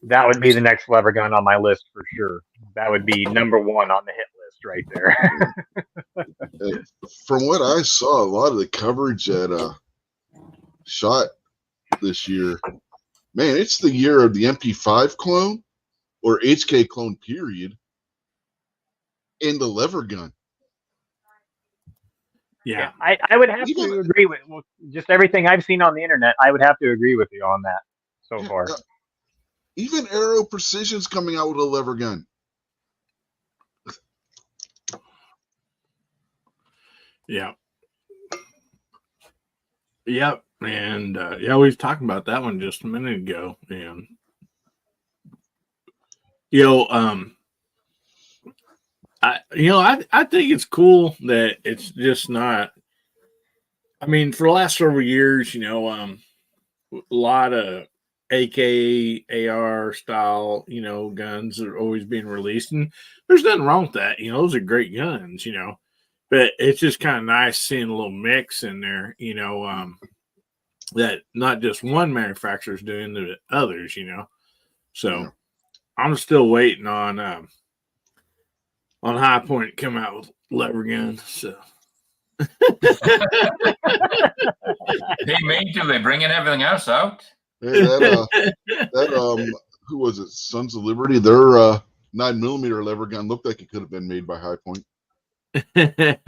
That would be the next lever gun on my list for sure. That would be number one on the hit list right there. From what I saw, a lot of the coverage at SHOT this year, man, it's the year of the MP5 clone or HK clone period and the lever gun. Yeah, I would have to agree with just everything I've seen on the internet. I would have to agree with you on that so far. Even Aero Precision's coming out with a lever gun. Yeah. Yep. And we was talking about that one just a minute ago. And I think it's cool that it's just not. I mean, for the last several years, a lot of AK, AR style, guns are always being released, and there's nothing wrong with that. Those are great guns, but it's just kind of nice seeing a little mix in there, that not just one manufacturer is doing, the others, So I'm still waiting on High Point to come out with lever guns. So. They mean to. They're bringing everything else out. Hey, who was it? Sons of Liberty. Their 9mm lever gun looked like it could have been made by High Point. That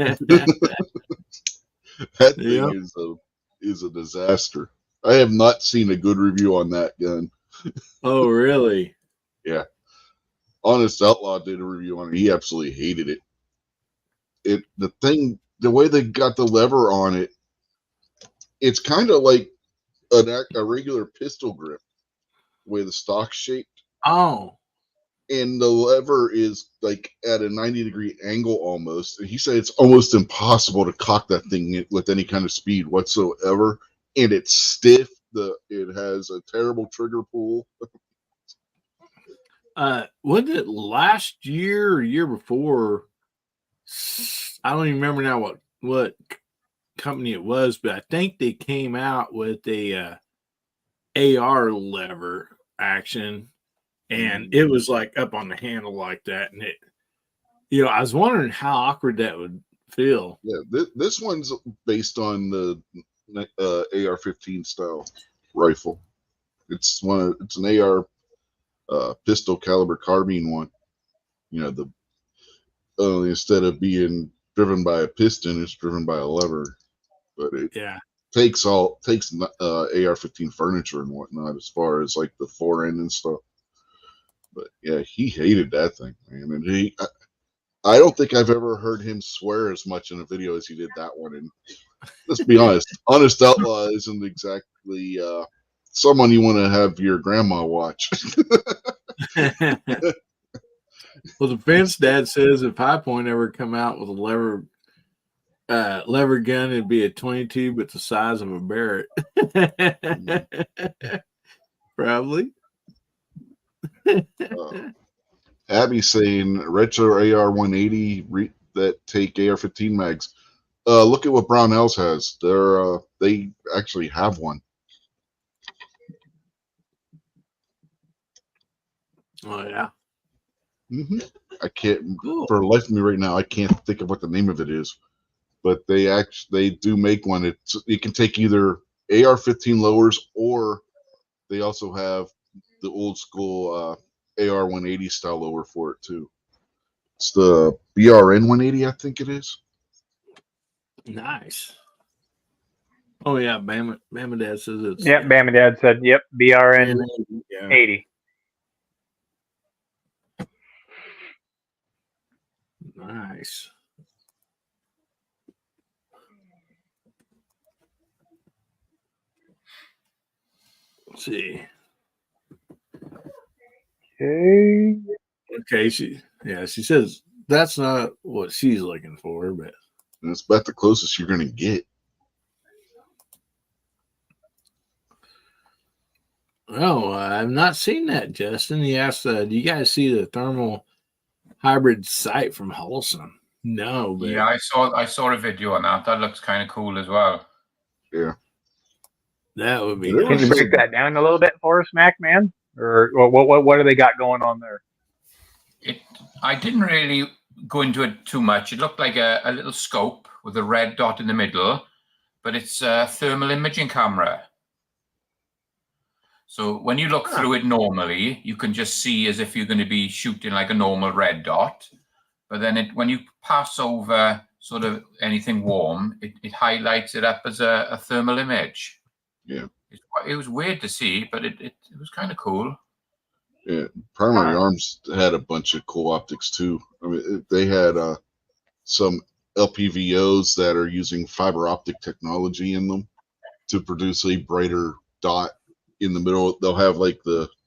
thing is a disaster. I have not seen a good review on that gun. Oh, really? Yeah. Honest Outlaw did a review on it. He absolutely hated it. The way they got the lever on it, it's kind of like a regular pistol grip, the way the stock's shaped. Oh. And the lever is like at a 90-degree angle almost. And he said it's almost impossible to cock that thing with any kind of speed whatsoever. And it's stiff. It has a terrible trigger pull. Was it last year or year before? I don't even remember now what company it was, but I think they came out with a AR lever action, and it was like up on the handle like that, and it, I was wondering how awkward that would feel. Yeah, this one's based on the AR-15 style rifle. It's an AR pistol caliber carbine one. Instead of being driven by a piston, it's driven by a lever. But it takes AR-15 furniture and whatnot as far as like the fore end and stuff. But yeah, he hated that thing, man. And I don't think I've ever heard him swear as much in a video as he did that one. And let's be honest, Honest Outlaw isn't exactly someone you want to have your grandma watch. Well, the Fence Dad says if High Point ever come out with a lever gun, it'd be a 22, but the size of a Barrett. Probably. Abby saying retro AR-180 that take AR-15 mags. Look at what Brownells has. They actually have one. Oh yeah. Mm-hmm. I can't for the life of me right now. I can't think of what the name of it is, but they do make one. It can take either AR-15 lowers, or they also have the old school AR-180 style lower for it too. It's the BRN 180, I think it is. Nice. Oh yeah, Bama Dad says it's. Yep, Bama Dad said, yep, BRN 80. Nice. Let's see. Okay. She says that's not what she's looking for, but it's about the closest you're gonna get. Oh, I've not seen that, Justin. He asked, do you guys see the thermal hybrid sight from Wholesome? No, but yeah, I saw a video on that. That looks kind of cool as well. Yeah, that would be. Can you break that down a little bit for us, Mac, man? or what do they got going on there? I didn't really go into it too much. It looked like a little scope with a red dot in the middle, but it's a thermal imaging camera. So when you look through it normally, you can just see as if you're going to be shooting like a normal red dot. But then when you pass over sort of anything warm, it highlights it up as a thermal image. Yeah. It was weird to see, but it was kind of cool. Yeah. Primary Arms had a bunch of cool optics too. I mean, they had some LPVOs that are using fiber optic technology in them to produce a brighter dot in the middle. They'll have like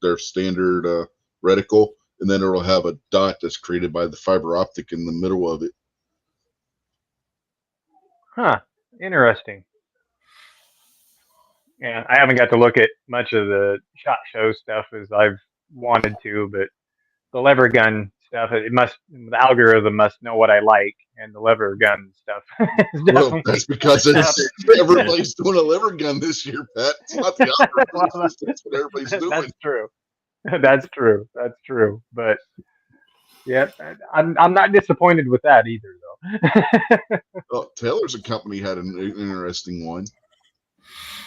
their standard reticle, and then it'll have a dot that's created by the fiber optic in the middle of it. Huh. Interesting. Yeah, I haven't got to look at much of the SHOT Show stuff as I've wanted to, but the lever gun stuff, the algorithm must know what I like, and the lever gun stuff. Well, that's because everybody's doing a lever gun this year, Pat. It's not the algorithm. That's what everybody's doing. That's true. That's true. But yeah, I'm not disappointed with that either, though. Well, Taylor's and Company had an interesting one.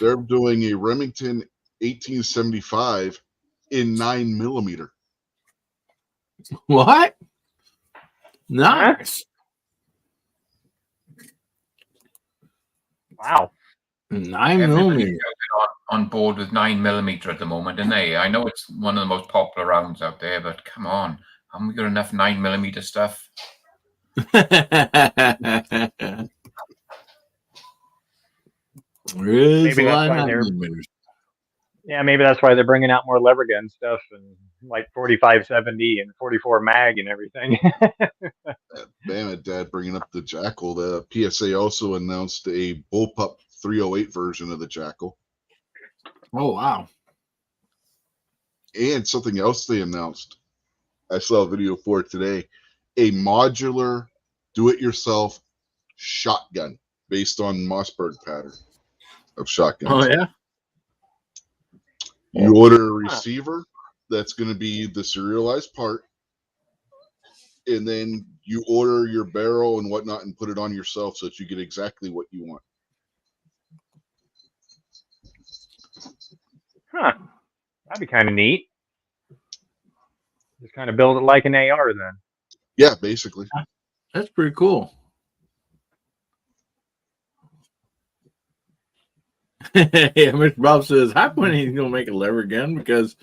They're doing a Remington 1875 in 9mm. What? Nice. Wow. 9mm. On board with 9mm at the moment, and I know it's one of the most popular rounds out there, but come on, haven't we got enough 9mm stuff? Maybe that's why maybe that's why they're bringing out more lever gun stuff and like 4570 and 44 mag and everything. Bam, Dad, bringing up the Jackal. The PSA also announced a Bullpup 308 version of the Jackal. Oh, wow. And something else they announced. I saw a video for it today. A modular, do-it-yourself shotgun based on Mossberg pattern of shotguns. Oh, yeah? You order a receiver that's going to be the serialized part, and then you order your barrel and whatnot and put it on yourself so that you get exactly what you want. Huh. That'd be kind of neat. Just kind of build it like an AR then. Yeah, basically. That's pretty cool. Yeah, Mr. Bob says, High Point ain't going to make a lever gun because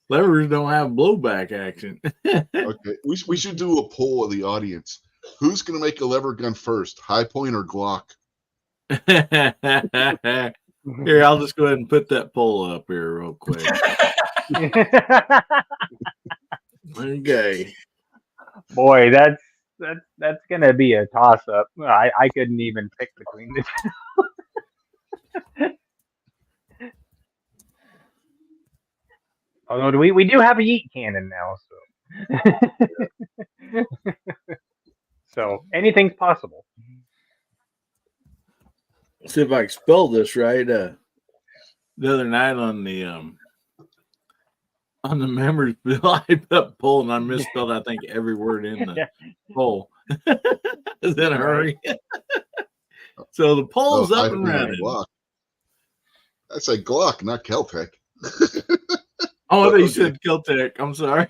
levers don't have blowback action. Okay, we should do a poll of the audience. Who's going to make a lever gun first, High Point or Glock? Here, I'll just go ahead and put that poll up here real quick. Okay. Boy, that's gonna be a toss up. I couldn't even pick between the two. Although we do have a yeet cannon now, so so anything's possible. See if I can spell this right. The other night on the members bill, I put up poll and I misspelled, I think, every word in the poll. Is in a hurry? So the poll's up and running. I said Glock, not Keltec. Oh, I thought you said Keltec. I'm sorry.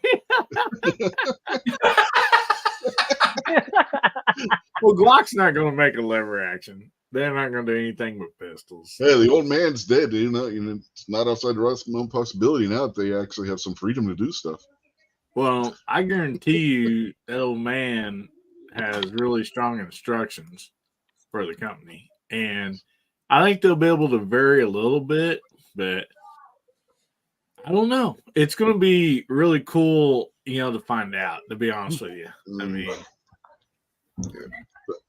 Well, Glock's not going to make a lever action. They're not going to do anything but pistols. Hey, the old man's dead. You know, it's not outside the realm of possibility now that they actually have some freedom to do stuff. Well, I guarantee you that old man has really strong instructions for the company. And I think they'll be able to vary a little bit, but I don't know. It's going to be really cool, to find out, to be honest with you. I mean, yeah.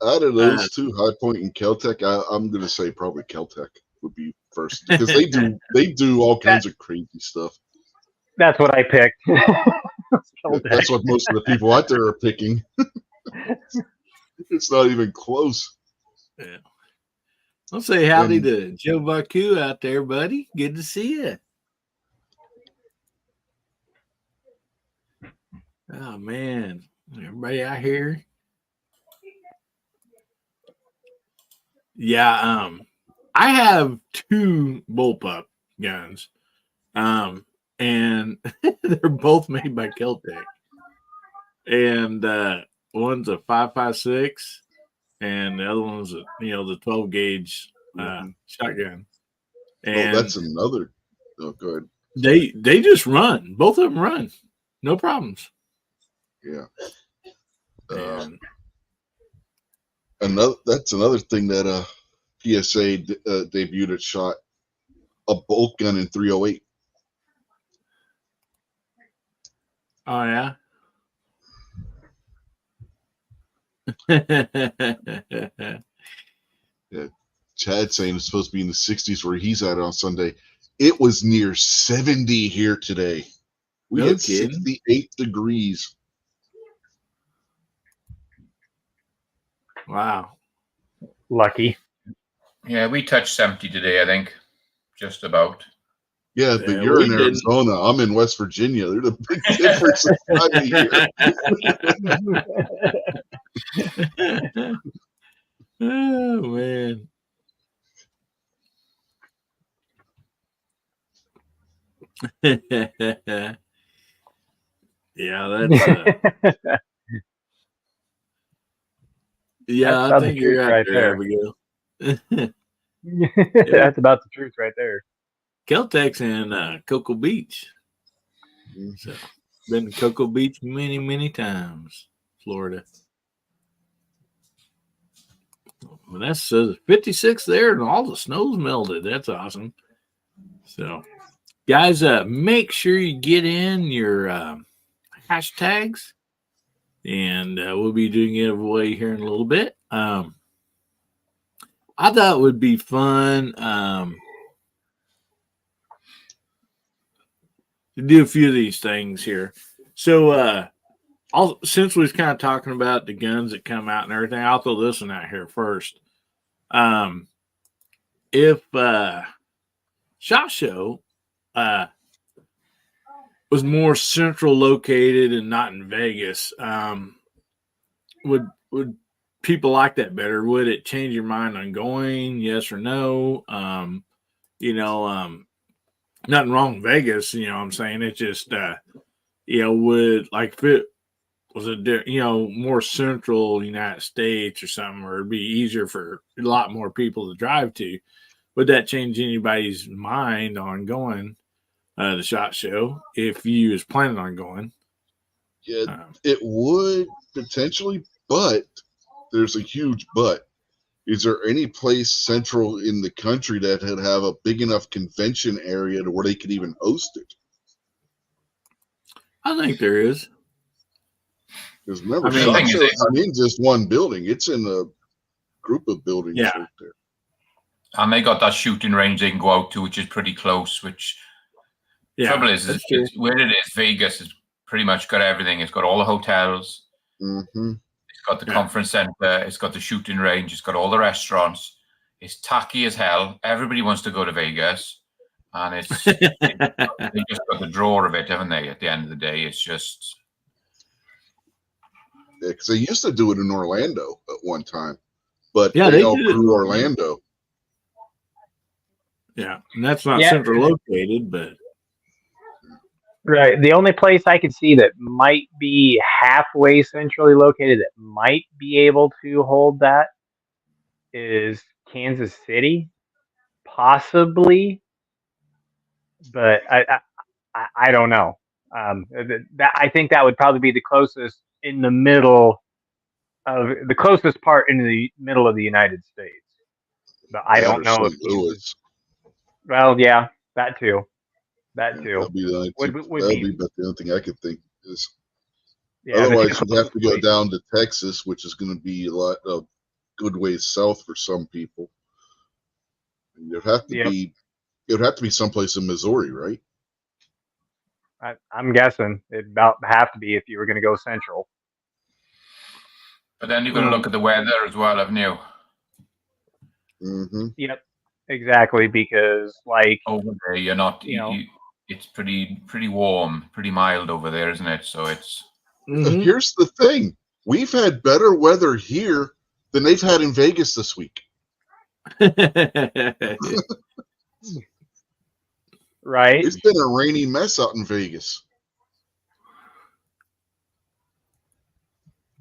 Out of those two, High Point and Keltec, I'm going to say probably Keltec would be first because they do all kinds of crazy stuff. That's what I picked. That's what most of the people out there are picking. It's not even close. Yeah. I'll say howdy to Joe Baku out there, buddy. Good to see you. Oh man, everybody out here. Yeah, I have 2 bullpup guns. And they're both made by Keltec. And one's a 5.56 and the other one's the 12 gauge shotgun. And that's another. Oh, go ahead. They just run. Both of them run. No problems. Yeah. That's another thing that PSA debuted at SHOT, a bolt gun in 308. Oh yeah. Yeah. Chad saying it's supposed to be in the 60s where he's at on Sunday. It was near 70 here today. We had 68 degrees. Wow. Lucky. Yeah, we touched 70 today, I think. Just about. Yeah, but you're in Arizona. I'm in West Virginia. There's a big difference in time of year. Oh, man. Yeah, that's yeah, I think you're right there, Abigail. That's about the truth right there. Keltec's in Cocoa Beach. So, been to Cocoa Beach many, many times, Florida. Well, that's 56 there, and all the snow's melted. That's awesome. So, guys, make sure you get in your hashtags, and we'll be doing a giveaway here in a little bit. I thought it would be fun to do a few of these things here. So, since we was kind of talking about the guns that come out and everything, I'll throw this one out here first. If SHOT Show was more central located and not in Vegas, would people like that better? Would it change your mind on going? Yes or no? Nothing wrong with Vegas. You know what I'm saying? It's just, would like if it was more central United States or something, or it'd be easier for a lot more people to drive to. Would that change anybody's mind on going to the SHOT Show if you was planning on going? Yeah, it would potentially, but there's a huge but. Is there any place central in the country that would have a big enough convention area to where they could even host it? I think there is. Because remember, SHOT Show isn't in just one building; it's in a group of buildings right there. And they got that shooting range they can go out to, which is pretty close. Which trouble is where it is, Vegas has pretty much got everything. It's got all the hotels. Mm-hmm. It's got the conference center. It's got the shooting range. It's got all the restaurants. It's tacky as hell. Everybody wants to go to Vegas, and it's they just got the draw of it, haven't they? At the end of the day, it's just because they used to do it in Orlando at one time, but they outgrew Orlando. Yeah, and that's not central located, but right. The only place I could see that might be halfway centrally located that might be able to hold that is Kansas City, possibly, but I don't know. I think that would probably be the closest in the middle of the closest part in the middle of the United States, but I don't know if Kansas. Well, yeah, that too. That too. That'd be the only thing I could think is. Otherwise, you'd have to go down to Texas, which is going to be a lot of good ways south for some people. And it'd have to be. It would have to be someplace in Missouri, right? I'm guessing it'd about have to be if you were going to go central. But then you're going to look at the weather as well, haven't you? Mm-hmm. Yep. Exactly, because like over there, you're not. It's pretty warm, pretty mild over there, isn't it? So it's. Here's the thing. We've had better weather here than they've had in Vegas this week. Right. It's been a rainy mess out in Vegas.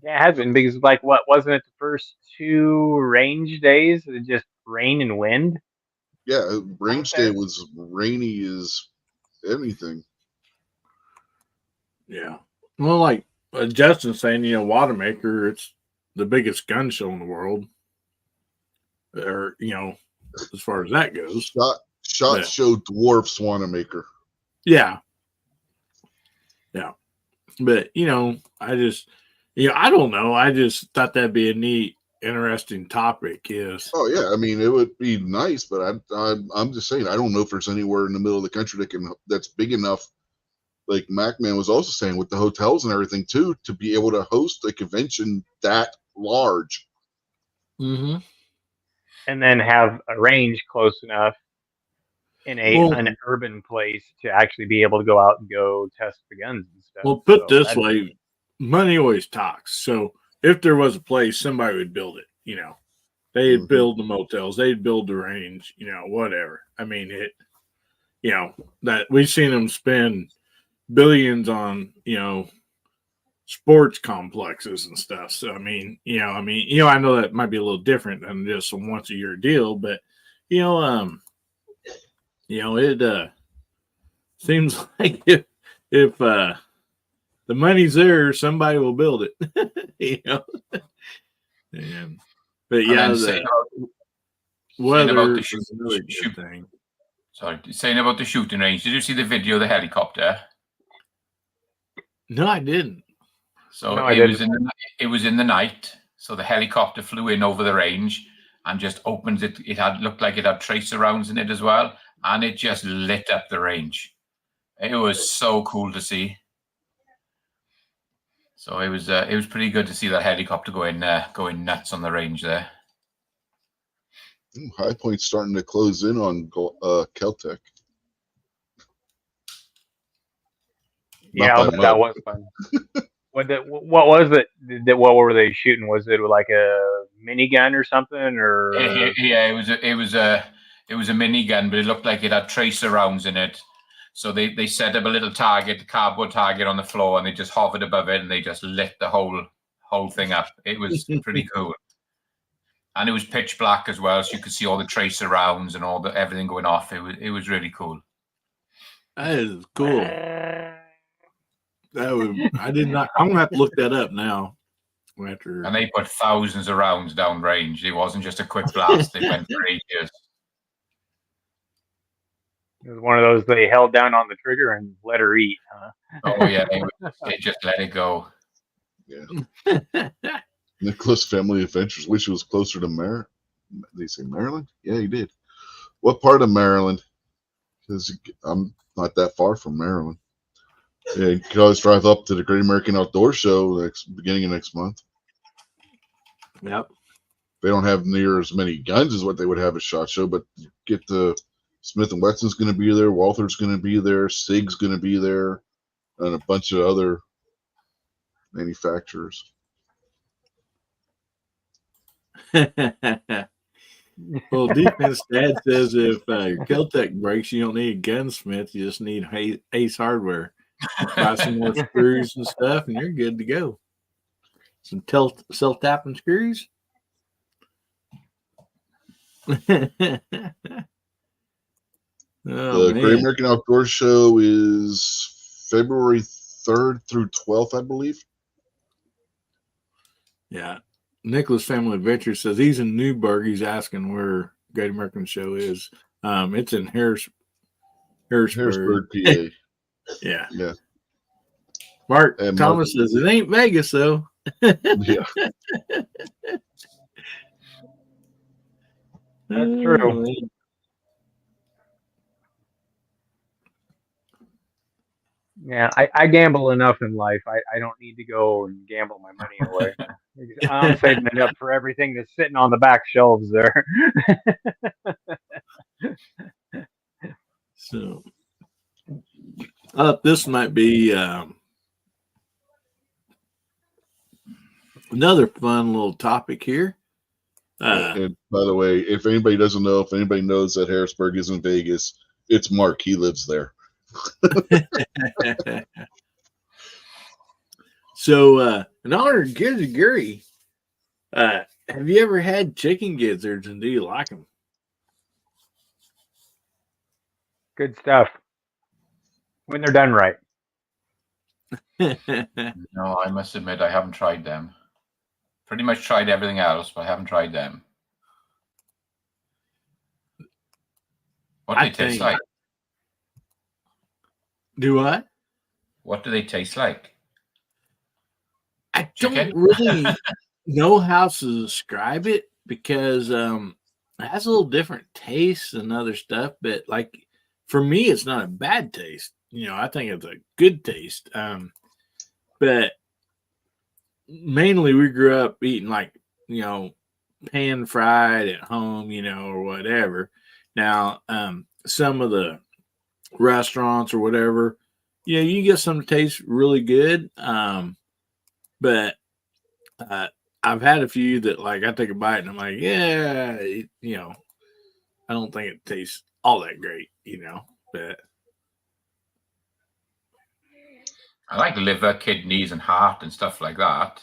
Yeah, it has been because like what wasn't it the first 2 range days? It just rain and wind. Yeah, range day was rainy as anything. Yeah. Well, like Justin's saying, Watermaker, it's the biggest gun show in the world. Or, as far as that goes. Shot Show dwarfs Wanamaker. Yeah. Yeah. But, I just, I don't know. I just thought that'd be a neat, interesting topic. Yes. Oh, yeah. I mean, it would be nice, but I'm just saying, I don't know if there's anywhere in the middle of the country that's big enough, like MacMan was also saying, with the hotels and everything, too, to be able to host a convention that large. Mm-hmm. And then have a range close enough in an urban place to actually be able to go out and go test the guns and stuff. Well, put this way, money always talks. So if there was a place, somebody would build it. They'd build the motels, they'd build the range, whatever. I mean, that we've seen them spend billions on, sports complexes and stuff. So I know that might be a little different than just a once a year deal, but it seems like if the money's there, somebody will build it. But yeah, saying about the thing. Sorry, saying about the shooting range. Did you see the video of the helicopter? No, I didn't. So it was in the night. So the helicopter flew in over the range and just opened it. It looked like it had tracer rounds in it as well, and it just lit up the range. It was so cool to see. So it was pretty good to see that helicopter going nuts on the range there. High Point's starting to close in on Keltec. Yeah, that was fun. What was it? What were they shooting? Was it like a minigun or something? Or yeah, it was a minigun, but it looked like it had tracer rounds in it. So they set up a little cardboard target on the floor, and they just hovered above it, and they just lit the whole thing up. It was pretty cool, and it was pitch black as well, so you could see all the tracer rounds and everything going off. It was really cool. That is cool. I did not. I'm gonna have to look that up now. And they put thousands of rounds down range. It wasn't just a quick blast. They went for ages. It was one of those they held down on the trigger and let her eat, huh? Oh yeah, they just let it go. Yeah. Nicholas Family Adventures. Wish it was closer to Maryland. They say Maryland? Yeah, he did. What part of Maryland? Because I'm not that far from Maryland. Yeah, you can always drive up to the Great American Outdoor Show beginning of next month. Yep. They don't have near as many guns as what they would have at SHOT Show, but you get the Smith & Wesson's going to be there, Walther's going to be there, SIG's going to be there, and a bunch of other manufacturers. Well, Defense Dad says if Keltec breaks, you don't need a gunsmith. You just need Ace Hardware. Buy some more screws and stuff, and you're good to go. Some self-tapping screws. The Great American Outdoor Show is February 3rd through 12th, I believe. Yeah. Nicholas Family Adventure says he's in Newburgh. He's asking where Great American Show is. It's in Harrisburg, PA. Yeah. Yeah. Mark Thomas says it ain't Vegas though. Yeah. That's true. Yeah, I gamble enough in life. I don't need to go and gamble my money away. I'm saving it up for everything that's sitting on the back shelves there. So, this might be Another fun little topic here. And by the way, if anybody doesn't know, if anybody knows that Harrisburg is in Vegas, it's Mark. He lives there. So, in honor of Gary, have you ever had chicken gizzards, and do you like them? Good stuff. When they're done right. No, I must admit I haven't tried them. Pretty much tried everything else, but I haven't tried them. What do they taste like? Do what? What do they taste like? I don't really know how to describe it because it has a little different taste than other stuff. But like for me, it's not a bad taste. I think it's a good taste. But mainly we grew up eating like, pan fried at home, or whatever. Now, some of the restaurants or whatever, you can get some that taste really good. But I've had a few that like I take a bite and I'm like, yeah, I don't think it tastes all that great, but I like liver, kidneys, and heart and stuff like that,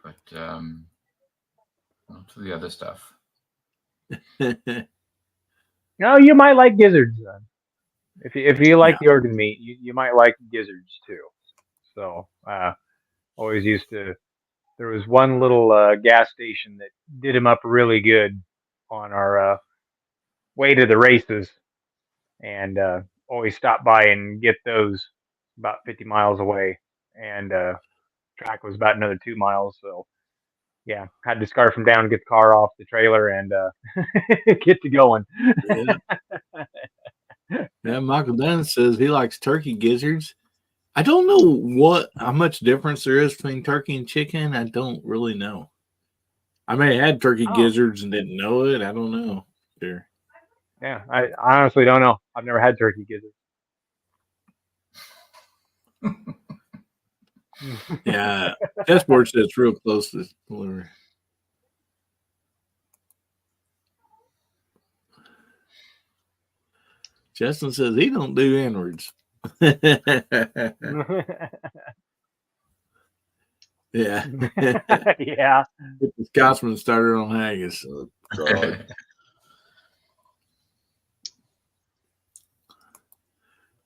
but not the other stuff. No, you might like gizzards then. If you like the organ meat, you might like gizzards too. So always used to. There was one little gas station that did them up really good on our way to the races, and always stop by and get those about 50 miles away, and track was about another 2 miles. So yeah, had to scarf them down, get the car off the trailer, and get to going. Yeah, Michael Dunn says he likes turkey gizzards. I don't know how much difference there is between turkey and chicken. I don't really know. I may have had turkey gizzards and didn't know it. I don't know. Sure. Yeah, I honestly don't know. I've never had turkey gizzards. Yeah, Chessboard says it's real close to delivery. Justin says he don't do inwards. Yeah. Yeah. The Scotsman started on haggis. Oh, God.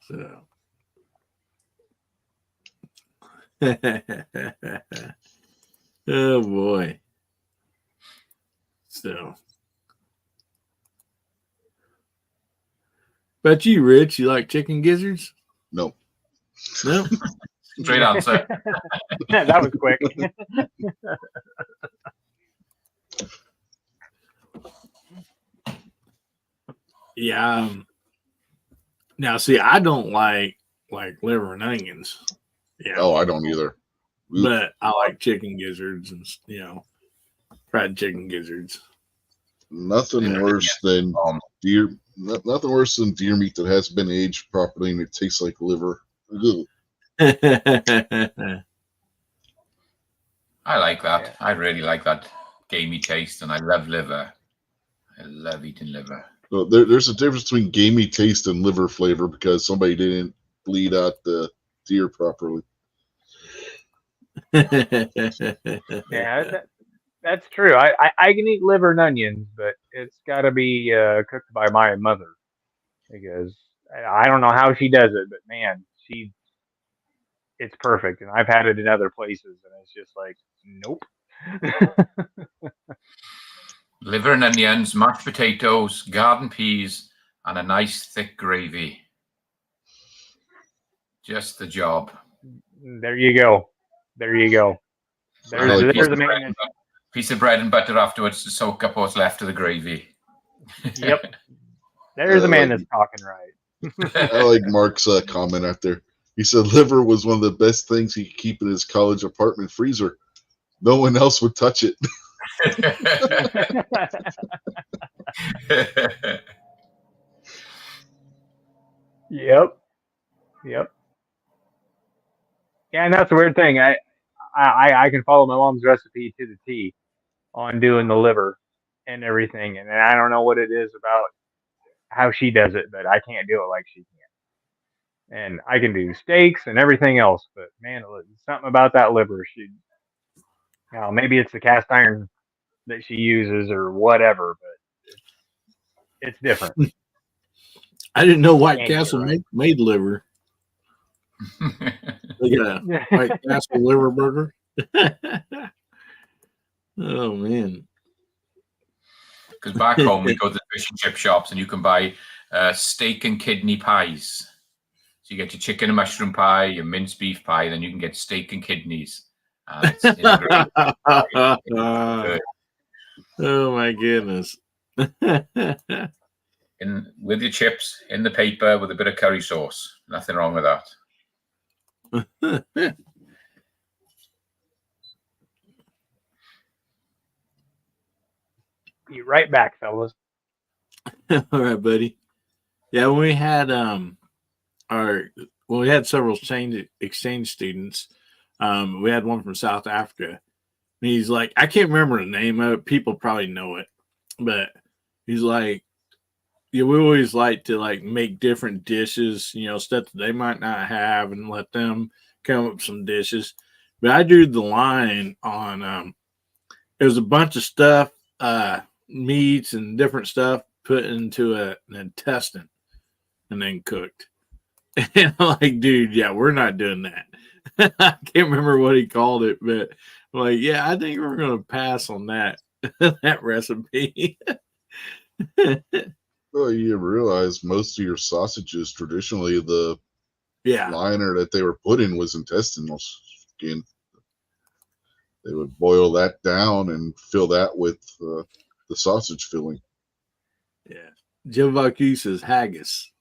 So. Oh boy. So. But you, Rich, you like chicken gizzards? No. No? Straight answer. That was quick. Yeah. Now, see, I don't like liver and onions. Yeah. Oh, I don't either. But I like chicken gizzards and fried chicken gizzards. Nothing worse than deer. Nothing worse than deer meat that has been aged properly and it tastes like liver. I like that. Yeah. I really like that gamey taste, and I love liver. I love eating liver. Well, there's a difference between gamey taste and liver flavor because somebody didn't bleed out the deer properly. Yeah, that's true. I can eat liver and onions, but it's got to be cooked by my mother because I don't know how she does it, but man, it's perfect. And I've had it in other places, and it's just like, nope. Liver and onions, mashed potatoes, garden peas, and a nice thick gravy. Just the job. There you go. There's the man. Piece of bread and butter afterwards to soak up what's left of the gravy. Yep. There's a man that's talking right. I like Mark's comment out there. He said liver was one of the best things he could keep in his college apartment freezer. No one else would touch it. Yep. Yeah, and that's the weird thing. I can follow my mom's recipe to the T on doing the liver and everything, and I don't know what it is about how she does it, but I can't do it like she can. And I can do steaks and everything else, but man, something about that liver. Maybe it's the cast iron that she uses or whatever, but it's different. I didn't know White Castle made liver. They got a White Castle liver burger. Oh man! Because back home we go to the fish and chip shops and you can buy steak and kidney pies. So you get your chicken and mushroom pie, your minced beef pie, then you can get steak and kidneys. It's oh my goodness! With your chips in the paper with a bit of curry sauce. Nothing wrong with that. Be right back, fellas. All right, buddy. Yeah, when we had we had several exchange students. We had one from South Africa. And he's like, I can't remember the name of it. People probably know it, but he's like, yeah, we always like to like make different dishes, stuff that they might not have, and let them come up with some dishes. But I drew the line on it was a bunch of stuff, meats and different stuff put into an intestine and then cooked. And I'm like, dude, yeah, we're not doing that. I can't remember what he called it, but I'm like, yeah, I think we're going to pass on that that recipe. Well, you realize most of your sausages traditionally, the liner that they were put in was intestinal skin. They would boil that down and fill that with the sausage filling. Yeah, Jim Valku says haggis.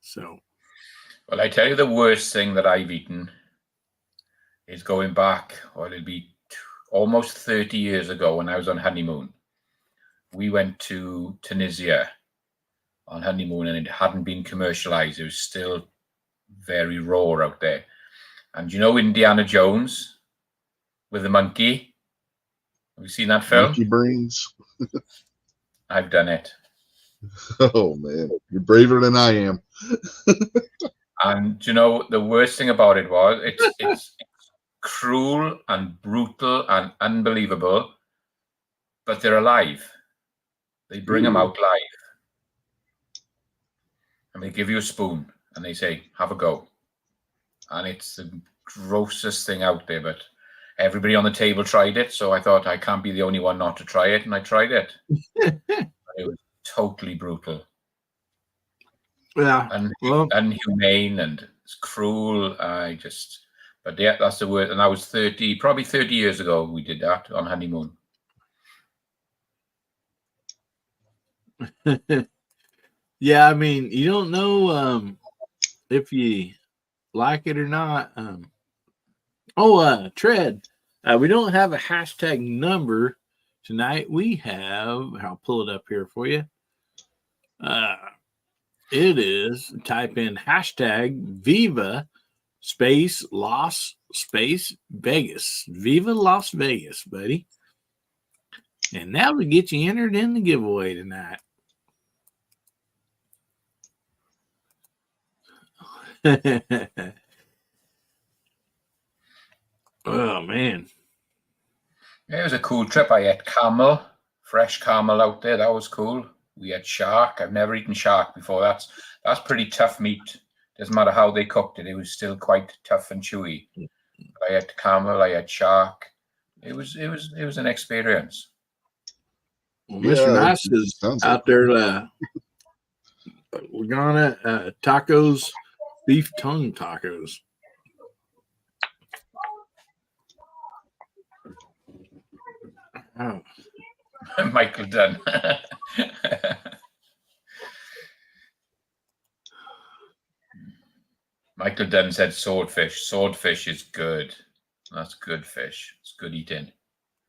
So, well, I tell you, the worst thing that I've eaten is going back, or it'll be almost 30 years ago when I was on honeymoon. We went to Tunisia on honeymoon, and it hadn't been commercialized. It was still very raw out there. And Indiana Jones with the monkey? Have you seen that film? Monkey brains? I've done it. Oh, man. You're braver than I am. And the worst thing about it was it's cruel and brutal and unbelievable, but they're alive. They bring them out live. And they give you a spoon and they say, have a go. And it's the grossest thing out there, but everybody on the table tried it. So I thought I can't be the only one not to try it. And I tried it. It was totally brutal. Yeah. And inhumane and it's cruel. But yeah, that's the word. And that was probably 30 years ago we did that on honeymoon. Yeah, I mean, you don't know if you like it or not. Tread. We don't have a hashtag number tonight. We have, I'll pull it up here for you. It is, type in hashtag Viva space Las space Vegas. Viva Las Vegas, buddy. And that will get you entered in the giveaway tonight. Oh, man. It was a cool trip. I ate fresh camel out there. That was cool. We had shark. I've never eaten shark before. That's pretty tough meat. Doesn't matter how they cooked it. It was still quite tough and chewy. I had camel. I had shark. It was an experience. Well, Mr. Nice is out there. We're gonna tacos, beef tongue tacos. Oh. Michael Dunn. Michael Dunn said swordfish. Swordfish is good. That's good fish. It's good eating.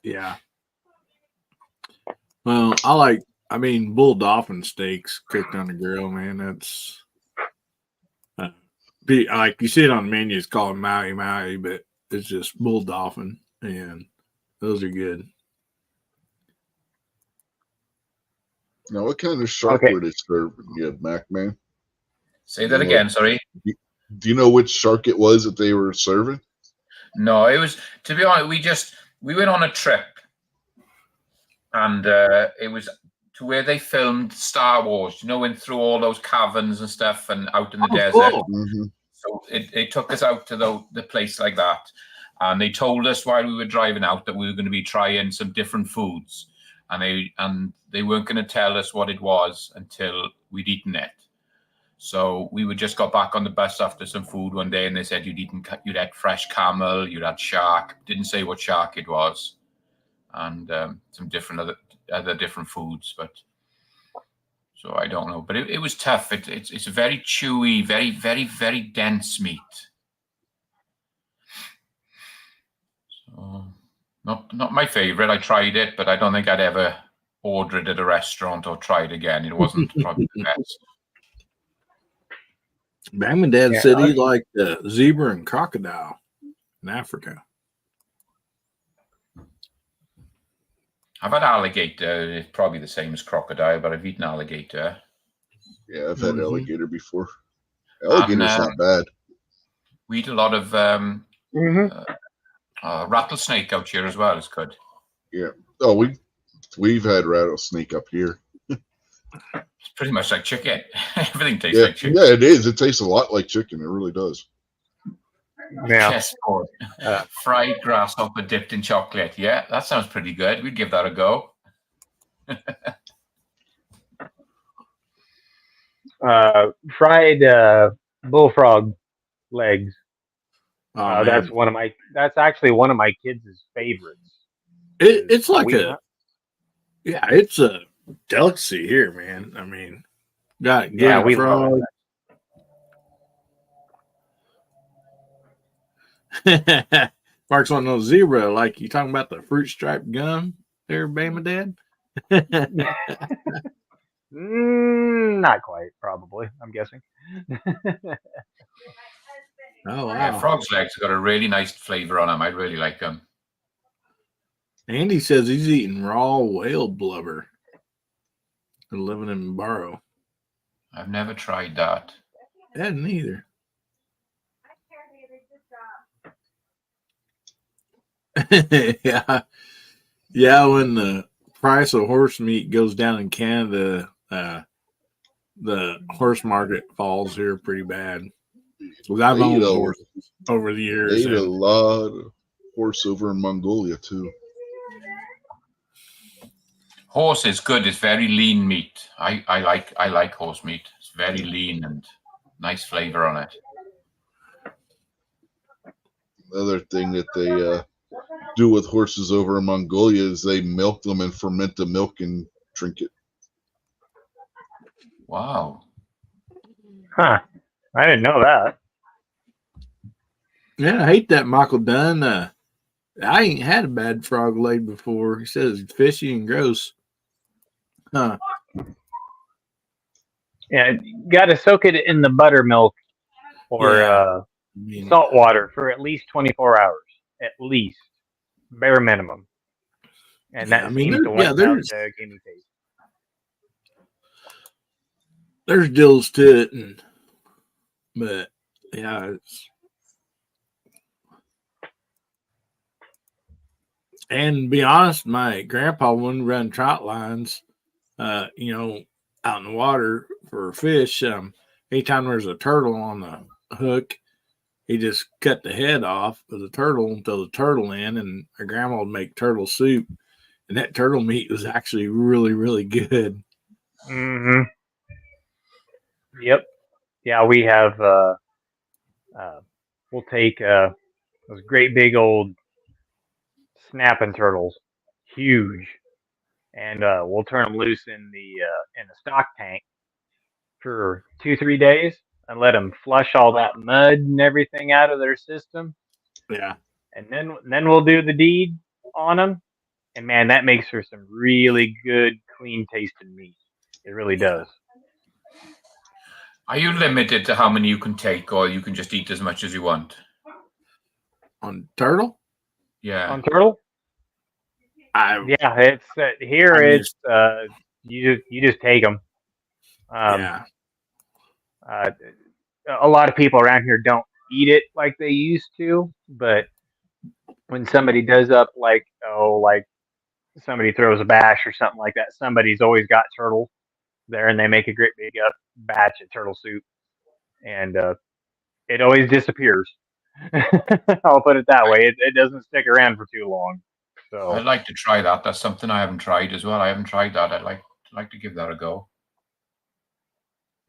Yeah. Well, I mean, bull dolphin steaks cooked on the grill, man. That's like you see it on the menu, it's called Maui Maui, but it's just bull dolphin, and those are good. Now, what kind of shark were they serving? Yeah, Mac Man. Say that again. Sorry. Do you know which shark it was that they were serving? No, it was, to be honest, we went on a trip, and it was to where they filmed Star Wars, went through all those caverns and stuff and out in the desert. Cool. Mm-hmm. So it took us out to the place like that. And they told us while we were driving out that we were going to be trying some different foods. And they weren't going to tell us what it was until we'd eaten it. So we just got back on the bus after some food one day, and they said you'd had fresh camel, you'd had shark. Didn't say what shark it was, and some different other different foods. But so I don't know. But it was tough. It's a very chewy, very, very, very dense meat. So not my favorite. I tried it, but I don't think I'd ever order it at a restaurant or try it again. It wasn't probably the best. My dad said he liked zebra and crocodile in Africa. I've had alligator. It's probably the same as crocodile, but I've eaten alligator. Yeah, I've had alligator before. Alligator's not bad. We eat a lot of rattlesnake out here as well. It's good. Yeah. Oh, we've had rattlesnake up here. It's pretty much like chicken. Everything tastes like chicken. Yeah, it is. It tastes a lot like chicken. It really does. Yeah. Fried grasshopper dipped in chocolate. Yeah, that sounds pretty good. We'd give that a go. Fried bullfrog legs. Oh, that's actually one of my kids' favorites. It's like it's a delicacy here, man. I mean, we love it. Mark's on those zebra, like you talking about the fruit striped gum there, Bama Dad? Not quite, probably. I'm guessing. Oh wow! Yeah, frog's legs have got a really nice flavor on them. I really like them. Andy says he's eating raw whale blubber and living in Barrow. I've never tried that. Yeah, neither. Yeah. When the price of horse meat goes down in Canada, the horse market falls here pretty bad. Because I've owned horses over the years. They eat a lot of horse over in Mongolia too. Horse is good. It's very lean meat. I like horse meat. It's very lean and nice flavor on it. Another thing that they do with horses over in Mongolia is they milk them and ferment the milk and drink it. Wow. Huh. I didn't know that. Yeah, I hate that Michael Dunn. I ain't had a bad frog leg before. He says it's fishy and gross. Huh. Yeah, you got to soak it in the buttermilk or salt water for at least 24 hours. At least. Bare minimum. And that seems to wipe out the gamey taste. There's deals to it, but yeah, and to be honest, my grandpa wouldn't run trout lines, out in the water for fish. Anytime there's a turtle on the hook, he just cut the head off of the turtle and throw the turtle in, and my grandma would make turtle soup, and that turtle meat was actually really, really good. Mm-hmm. Yep. Yeah, we have. We'll take those great big old snapping turtles, huge, and we'll turn them loose in the stock tank for 2-3 days and let them flush all that mud and everything out of their system. Yeah. And then we'll do the deed on them, and man, that makes for some really good, clean tasting meat. It really does. Are you limited to how many you can take, or you can just eat as much as you want? On turtle? Yeah. On turtle? Yeah, it's here. It's you just take them. Yeah. A lot of people around here don't eat it like they used to, but when somebody does up like somebody throws a bash or something like that, somebody's always got turtle there, and they make a great big batch of turtle soup, and it always disappears. I'll put it that way. It doesn't stick around for too long. So I'd like to try that. That's something I haven't tried as well. I haven't tried that. I'd like to give that a go.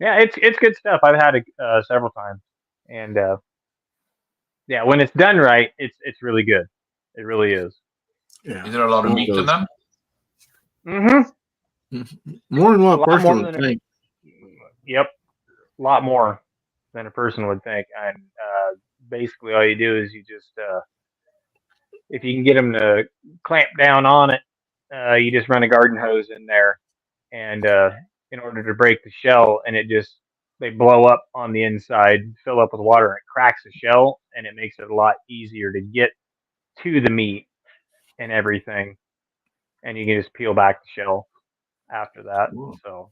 yeah, it's good stuff. I've had it several times, and yeah, when it's done right, it's really good. It really is. Yeah. Is there a lot of meat in them? Mm-hmm. More than what a person would think. Yep, a lot more than a person would think. And basically, all you do is you just, if you can get them to clamp down on it, you just run a garden hose in there, and in order to break the shell, and they blow up on the inside, fill up with water, and it cracks the shell, and it makes it a lot easier to get to the meat and everything, and you can just peel back the shell after that. Whoa. So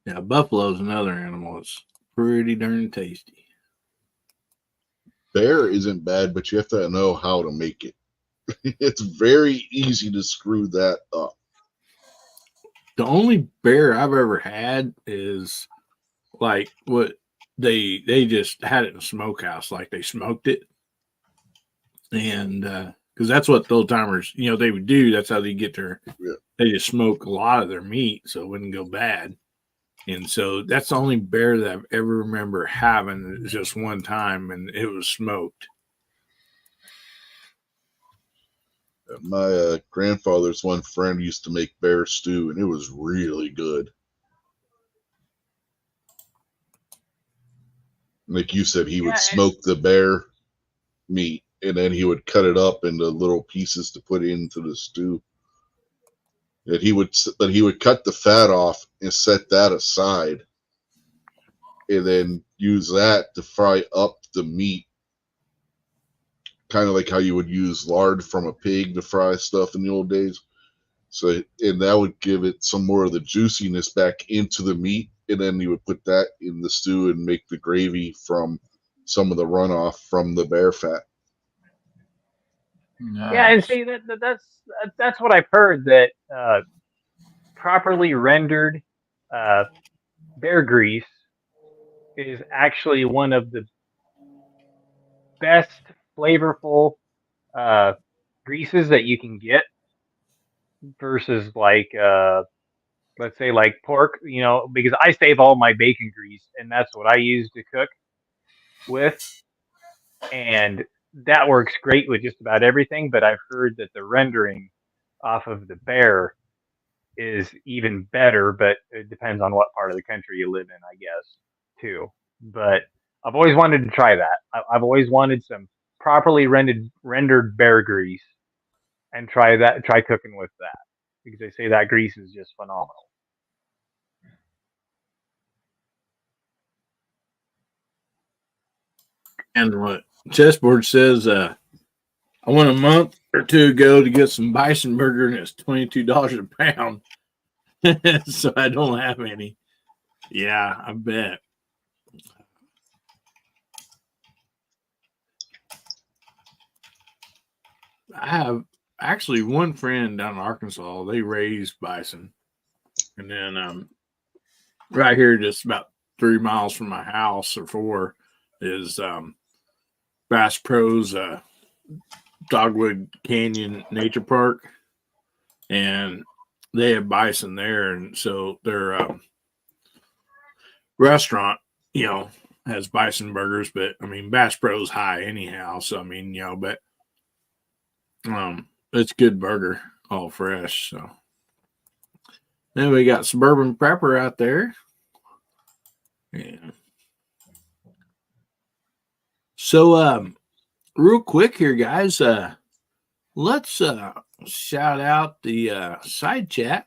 yeah, buffalo's another animal. It's pretty darn tasty. Bear isn't bad, but you have to know how to make it. It's very easy to screw that up. The only bear I've ever had is like what they just had it in a smokehouse, like they smoked it, and because that's what the old timers, they would do. That's how they get their. Yeah. They just smoke a lot of their meat so it wouldn't go bad, and so that's the only bear that I've ever remember having. It was just one time, and it was smoked. My grandfather's one friend used to make bear stew, and it was really good. Like you said, he would smoke the bear meat, and then he would cut it up into little pieces to put into the stew. And he would cut the fat off and set that aside, and then use that to fry up the meat, kind of like how you would use lard from a pig to fry stuff in the old days. So, and that would give it some more of the juiciness back into the meat, and then you would put that in the stew and make the gravy from some of the runoff from the bear fat. Nice. yeah, and see that's what I've heard, that properly rendered bear grease is actually one of the best flavorful greases that you can get versus like let's say like pork, because I save all my bacon grease and that's what I use to cook with, and that works great with just about everything. But I've heard that the rendering off of the bear is even better, but it depends on what part of the country you live in, I guess, too. But I've always wanted to try that. I've always wanted some properly rendered bear grease and try cooking with that, because they say that grease is just phenomenal. And what Chessboard says, I went a month or two ago to get some bison burger, and it's $22 a pound. So I don't have any. Yeah, I bet. I have actually one friend down in Arkansas. They raise bison, and then right here, just about 3 miles from my house or 4, is Bass Pro's Dogwood Canyon Nature Park, and they have bison there, and so their restaurant, has bison burgers. But I mean, Bass Pro's high anyhow, so I mean, but it's good burger, all fresh. So then we got Suburban Prepper out there. Yeah. So real quick here, guys, let's shout out the side chat.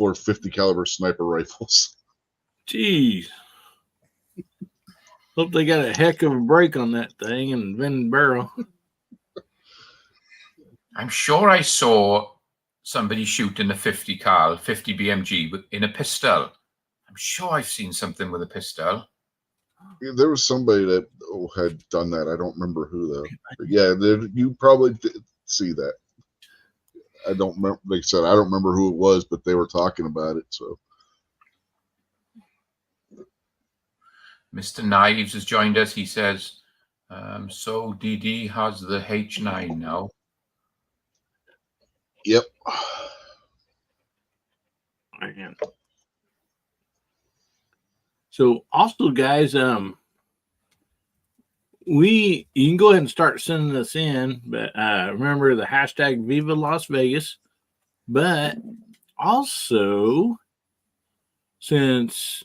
4 50 caliber sniper rifles. Jeez. Hope they got a heck of a break on that thing and then barrel. I'm sure I saw somebody shooting a 50 cal, 50 BMG in a pistol. I'm sure I've seen something with a pistol. Yeah, there was somebody that had done that. I don't remember who though. But yeah, you probably did see that. I don't remember. Like I said, I don't remember who it was, but they were talking about it. So, Mr. Knives has joined us. He says, "So DD has the H9 now." yep. Man. So also, guys, you can go ahead and start sending us in, but remember the hashtag Viva Las Vegas. But also, since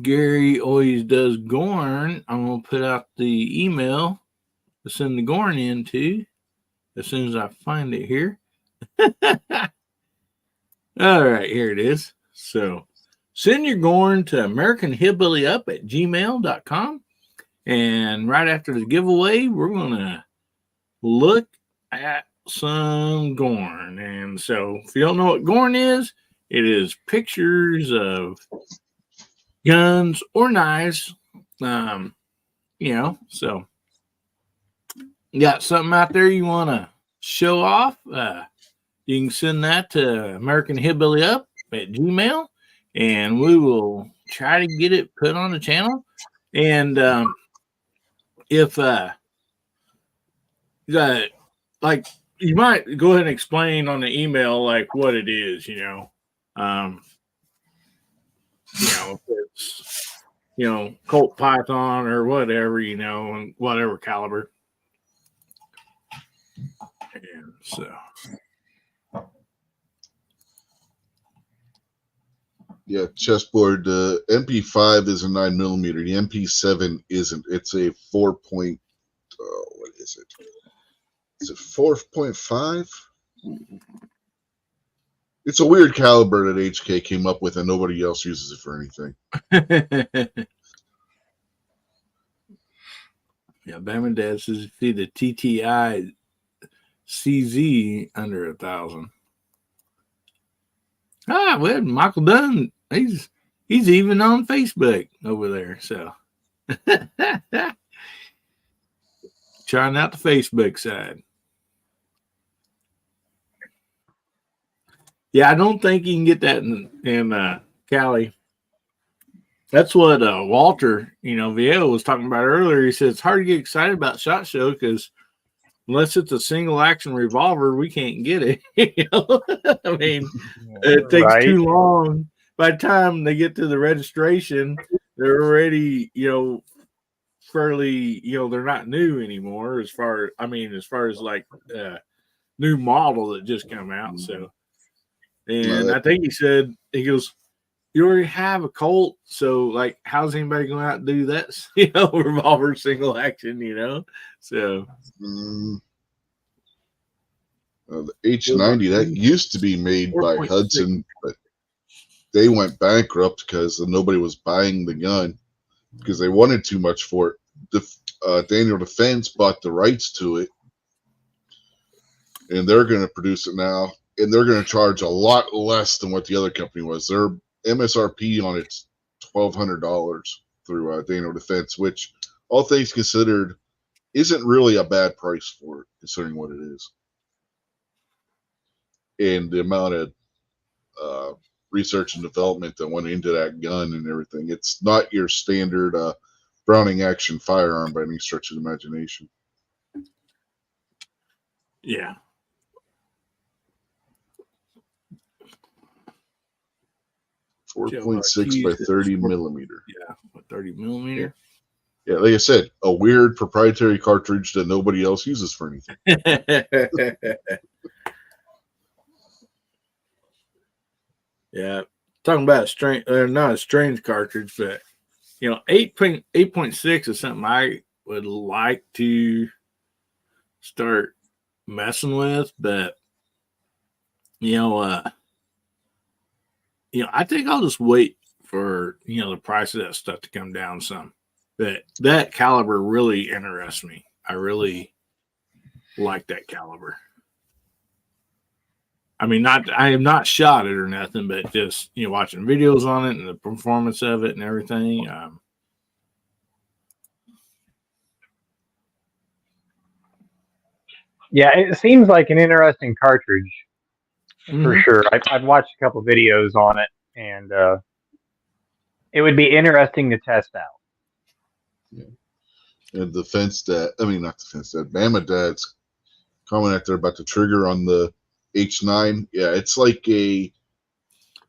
Gary always does Gorn, I'm gonna put out the email to send the Gorn into as soon as I find it here. All right, here it is. So send your Gorn to AmericanHillbillyUp@gmail.com. And right after the giveaway, we're going to look at some Gorn. And so if you don't know what Gorn is, it is pictures of guns or knives. So you got something out there you want to show off, you can send that to AmericanHillbillyUp@gmail, and we will try to get it put on the channel. And if like you might go ahead and explain on the email like what it is, if it's Colt Python or whatever, and whatever caliber. And so Yeah, chessboard. The MP5 is a 9mm. The MP7 isn't. It's a 4. What is it? Is it 4.5? It's a weird caliber that HK came up with, and nobody else uses it for anything. Yeah, Bama Dad says see the TTI CZ under 1,000. Well, Michael Dunn, he's even on Facebook over there. So trying out the Facebook side. Yeah, I don't think you can get that in Cali. That's what Walter, Viejo was talking about earlier. He said it's hard to get excited about SHOT Show because unless it's a single action revolver, we can't get it. I mean, it takes too long. By the time they get to the registration, they're already, fairly, they're not new anymore as far as like new model that just come out. So, and I think he goes, you already have a Colt, so like, how's anybody going out and do that? Revolver single action, So the H90 that used to be made by Hudson, but they went bankrupt because nobody was buying the gun because they wanted too much for it. Daniel Defense bought the rights to it, and they're going to produce it now, and they're going to charge a lot less than what the other company was. Their MSRP on it's $1,200 through Daniel Defense, which, all things considered, isn't really a bad price for it, considering what it is. And the amount of research and development that went into that gun and everything. It's not your standard Browning action firearm by any stretch of the imagination. Yeah. .6 by 30mm. Yeah, 30mm. Yeah, like I said, a weird proprietary cartridge that nobody else uses for anything. Yeah, talking about not a strange cartridge, but 8.6 is something I would like to start messing with, but I think I'll just wait for, the price of that stuff to come down some. But that caliber really interests me. I really like that caliber. I mean, I have not shot it or nothing, but just, watching videos on it and the performance of it and everything. Yeah, it seems like an interesting cartridge for sure. I've watched a couple videos on it, and it would be interesting to test out. Yeah. And the fence dad, not the fence dad, Bama dad's comment out there about the trigger on the H9. Yeah, it's like a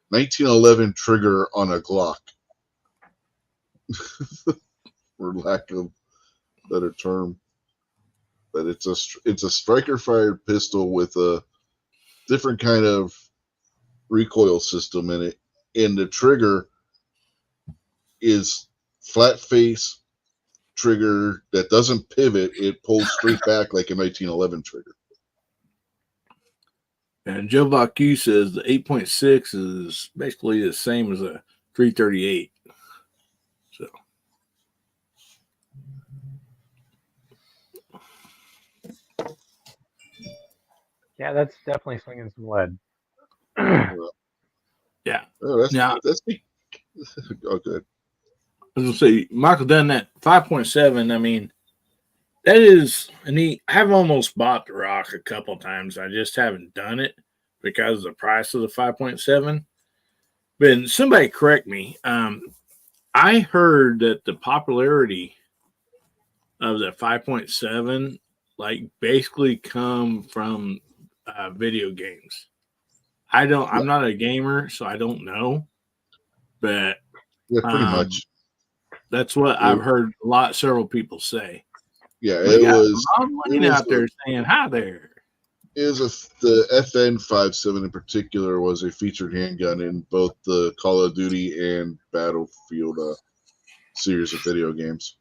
1911 trigger on a Glock, for lack of a better term. But it's a striker fired pistol with a different kind of recoil system in it, and the trigger is flat face trigger that doesn't pivot. It pulls straight back like a 1911 trigger. And Joe Vacu says the 8.6 is basically the same as a 338. So. Yeah, that's definitely swinging some lead. Yeah. Oh, that's oh, good. I was going to say, Michael done that 5.7. I mean, that is neat. I've almost bought the Rock a couple times. I just haven't done it because of the price of the 5.7. But somebody correct me. I heard that the popularity of the 5.7 basically come from video games. I'm not a gamer, so I don't know. But yeah, pretty much. That's what I've heard several people say. Yeah, it was out there saying hi there. The FN57 in particular was a featured handgun in both the Call of Duty and Battlefield series of video games.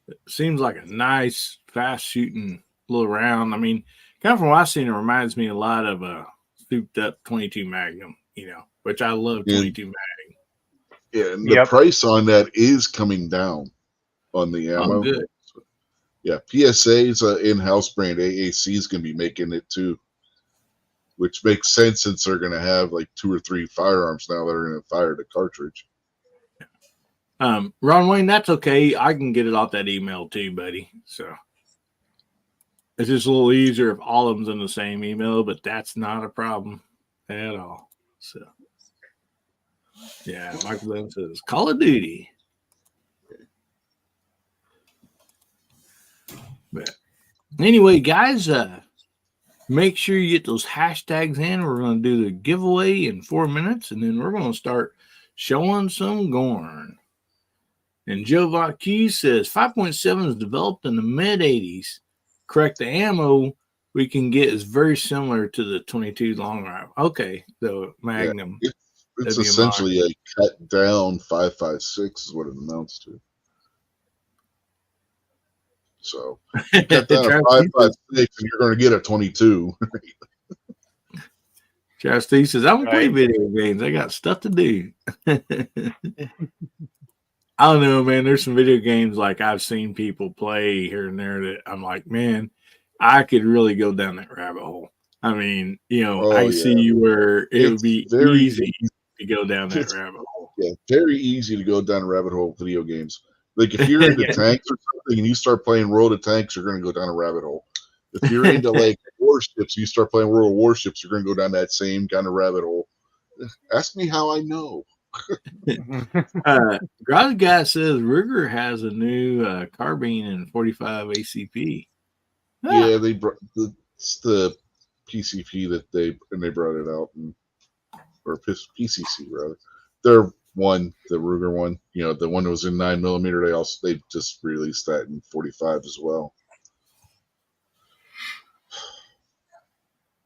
It seems like a nice, fast shooting little round. I mean, kind of from what I've seen, it reminds me a lot of a souped up 22 Magnum, which I love 22 Magnum. Yeah, and the price on that is coming down on the ammo. Oh, good. Yeah, PSA's in-house brand AAC is going to be making it too, which makes sense since they're going to have like 2 or 3 firearms now that are going to fire the cartridge. Ron Wayne, that's okay. I can get it off that email too, buddy. So it's just a little easier if all of them's in the same email, but that's not a problem at all. So yeah, Michael Dunn says Call of Duty. But anyway, guys, make sure you get those hashtags in. We're going to do the giveaway in 4 minutes, and then we're going to start showing some Gorn. And Joe Vacu says 5.7 is developed in the mid-'80s. Correct, the ammo we can get is very similar to the 22 long rifle. Okay, the Magnum. Yeah, it's essentially a cut down 5.56 is what it amounts to. So cut down a 5.56 and you're going to get a 22. Chastity says, I don't play video games. I got stuff to do. I don't know, man. There's some video games like I've seen people play here and there that I'm like, man, I could really go down that rabbit hole. I mean, I see where it would be very easy to go down that rabbit hole. Yeah, very easy to go down a rabbit hole with video games. Like if you're into tanks or something and you start playing World of Tanks, you're going to go down a rabbit hole. If you're into like warships, you start playing World of Warships, you're going to go down that same kind of rabbit hole. Ask me how I know. Garage Guy says Ruger has a new carbine in 45 ACP. Yeah, they brought the PCP that they brought it out, or PCC rather. They're the Ruger one, the one that was in 9mm. They just released that in 45 as well.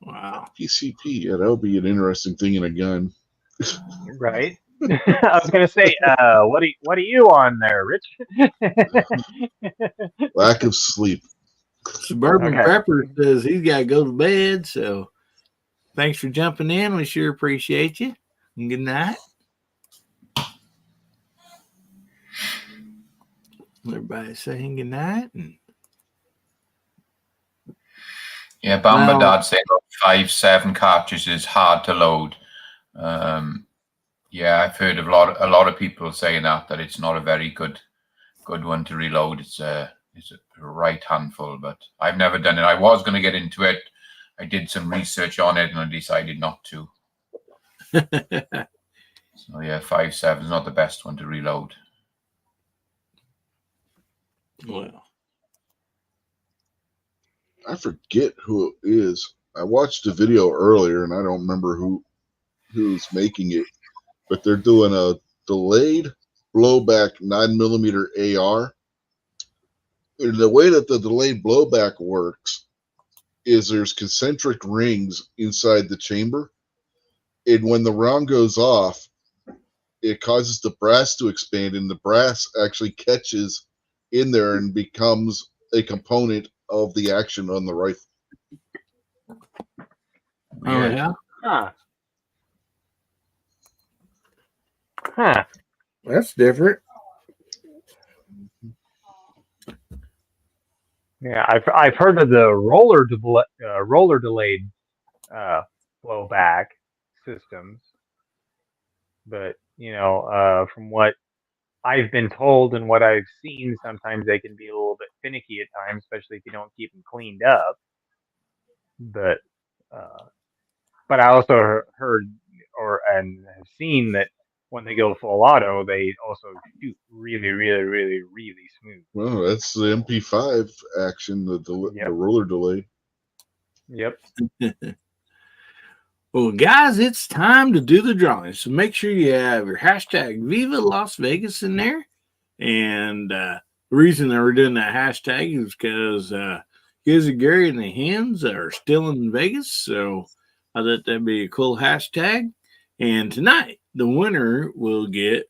Wow, PCP, yeah, that would be an interesting thing in a gun. Right. I was gonna say, what are you on there, Rich? Lack of sleep. Suburban Prepper says he's got to go to bed, so thanks for jumping in. We sure appreciate you. And good night. Everybody saying good night. Yeah, Bamba Dad saying 5.7 cartridges hard to load. Yeah, I've heard of a lot of people saying that it's not a very good one to reload. It's a right handful, but I've never done it. I was going to get into it. I did some research on it and I decided not to. So yeah, 5.7 is not the best one to reload. Well, I forget who it is. I watched a video earlier and I don't remember who's making it, but they're doing a delayed blowback 9mm AR. And the way that the delayed blowback works is there's concentric rings inside the chamber, and when the round goes off, it causes the brass to expand, and the brass actually catches in there and becomes a component of the action on the rifle. oh yeah. Huh. That's different. Yeah, I've heard of the roller delayed blowback systems, but from what I've been told and what I've seen, sometimes they can be a little bit finicky at times, especially if you don't keep them cleaned up. But I also heard and have seen that when they go full auto, they also shoot really, really, really, really smooth. Well, that's the MP5 action, the roller delay. Yep. Well, guys, it's time to do the drawing. So make sure you have your hashtag Viva Las Vegas in there. And the reason that we're doing that hashtag is because Gizzy Gary and the Hens are still in Vegas. So I thought that'd be a cool hashtag. And tonight, the winner will get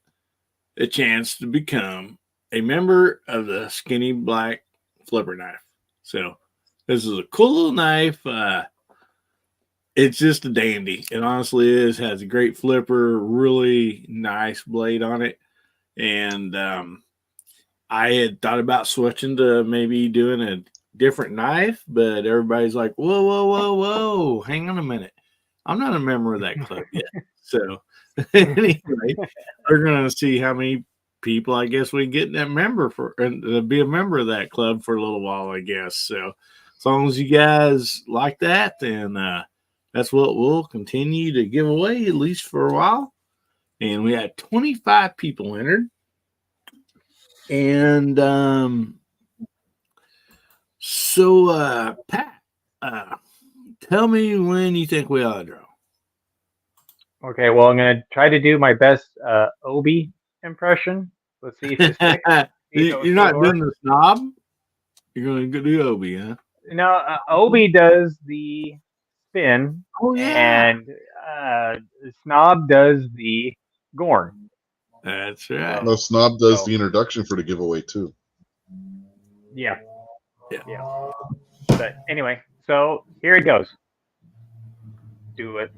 a chance to become a member of the Skinny Black Flipper Knife. So this is a cool little knife. It's just a dandy. It honestly is. Has a great flipper, really nice blade on it. And I had thought about switching to maybe doing a different knife, but everybody's like, whoa, whoa, whoa, whoa. Hang on a minute. I'm not a member of that club yet. So anyway, we're going to see how many people, I guess, we get that member and be a member of that club for a little while, I guess. So as long as you guys like that, then that's what we'll continue to give away, at least for a while. And we had 25 people entered. And so, Pat, tell me when you think we ought to draw. Okay, well, I'm going to try to do my best Obi impression. Let's see if this sticks. You're not doing the snob? You're going to do Obi, huh? No, Obi does the spin. Oh, yeah. And Snob does the Gorn. That's right. No, Snob does the introduction for the giveaway, too. Yeah. But anyway, so here it goes. Do it.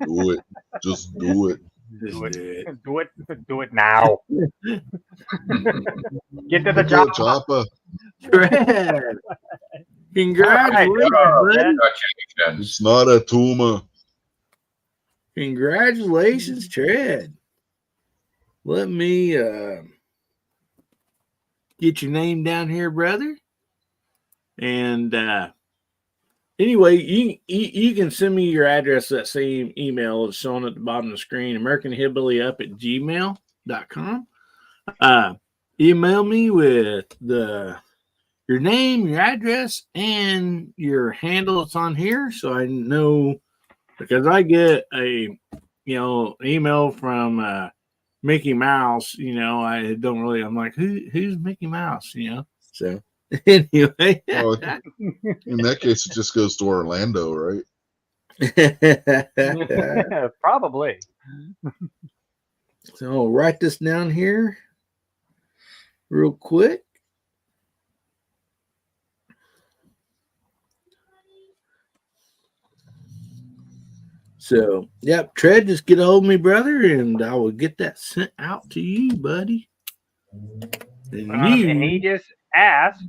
Do it. Just do it. Do it now. Get to the job. Tread. Congratulations, buddy. It's not a tumor. Congratulations, Tread. Let me get your name down here, brother. And anyway, you can send me your address to that same email that's shown at the bottom of the screen, AmericanHillbilly@gmail.com. Email me with your name, your address, and your handle that's on here, so I know, because I get an email from Mickey Mouse. I don't really. I'm like, who's Mickey Mouse? So. Anyway, well, in that case, it just goes to Orlando, right? Probably. So I'll write this down here real quick. So, yep, Tread, just get a hold of me, brother, and I will get that sent out to you, buddy. And he just asked,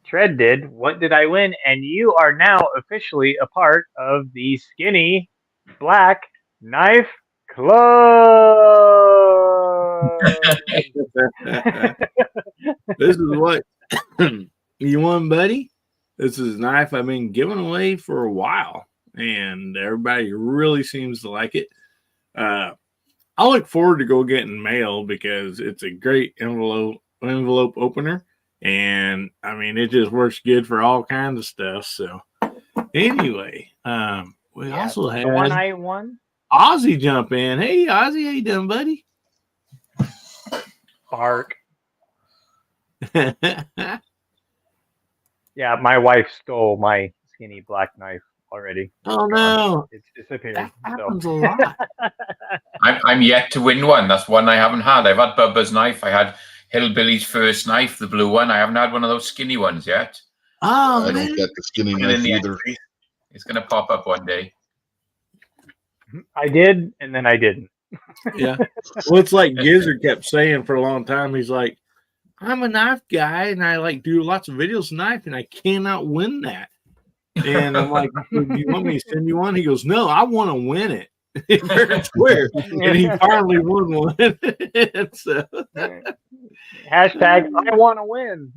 Tread did, what did I win? And you are now officially a part of the Skinny Black Knife Club. This is what you won, buddy. This is a knife I've been giving away for a while, and everybody really seems to like it. I look forward to go getting mail because it's a great envelope opener, and I mean it just works good for all kinds of stuff. So anyway, we also had the one I won. Ozzy jump in. Hey Ozzy, how you doing, buddy? Bark. Yeah, my wife stole my Skinny Black Knife already. Oh no, it's disappeared. That happens a lot. I'm yet to win one. That's one I haven't had. I've had Bubba's knife. I had Hillbilly's first knife, the blue one. I haven't had one of those skinny ones yet. Oh, I don't get the skinny knife either. It's going to pop up one day. I did, and then I didn't. Yeah. Well, it's like Gizzard kept saying for a long time. He's like, I'm a knife guy, and I like do lots of videos of knife, and I cannot win that. And I'm like, do you want me to send you one? He goes, no, I want to win it. Swear. And he finally won one. So. Hashtag I want to win.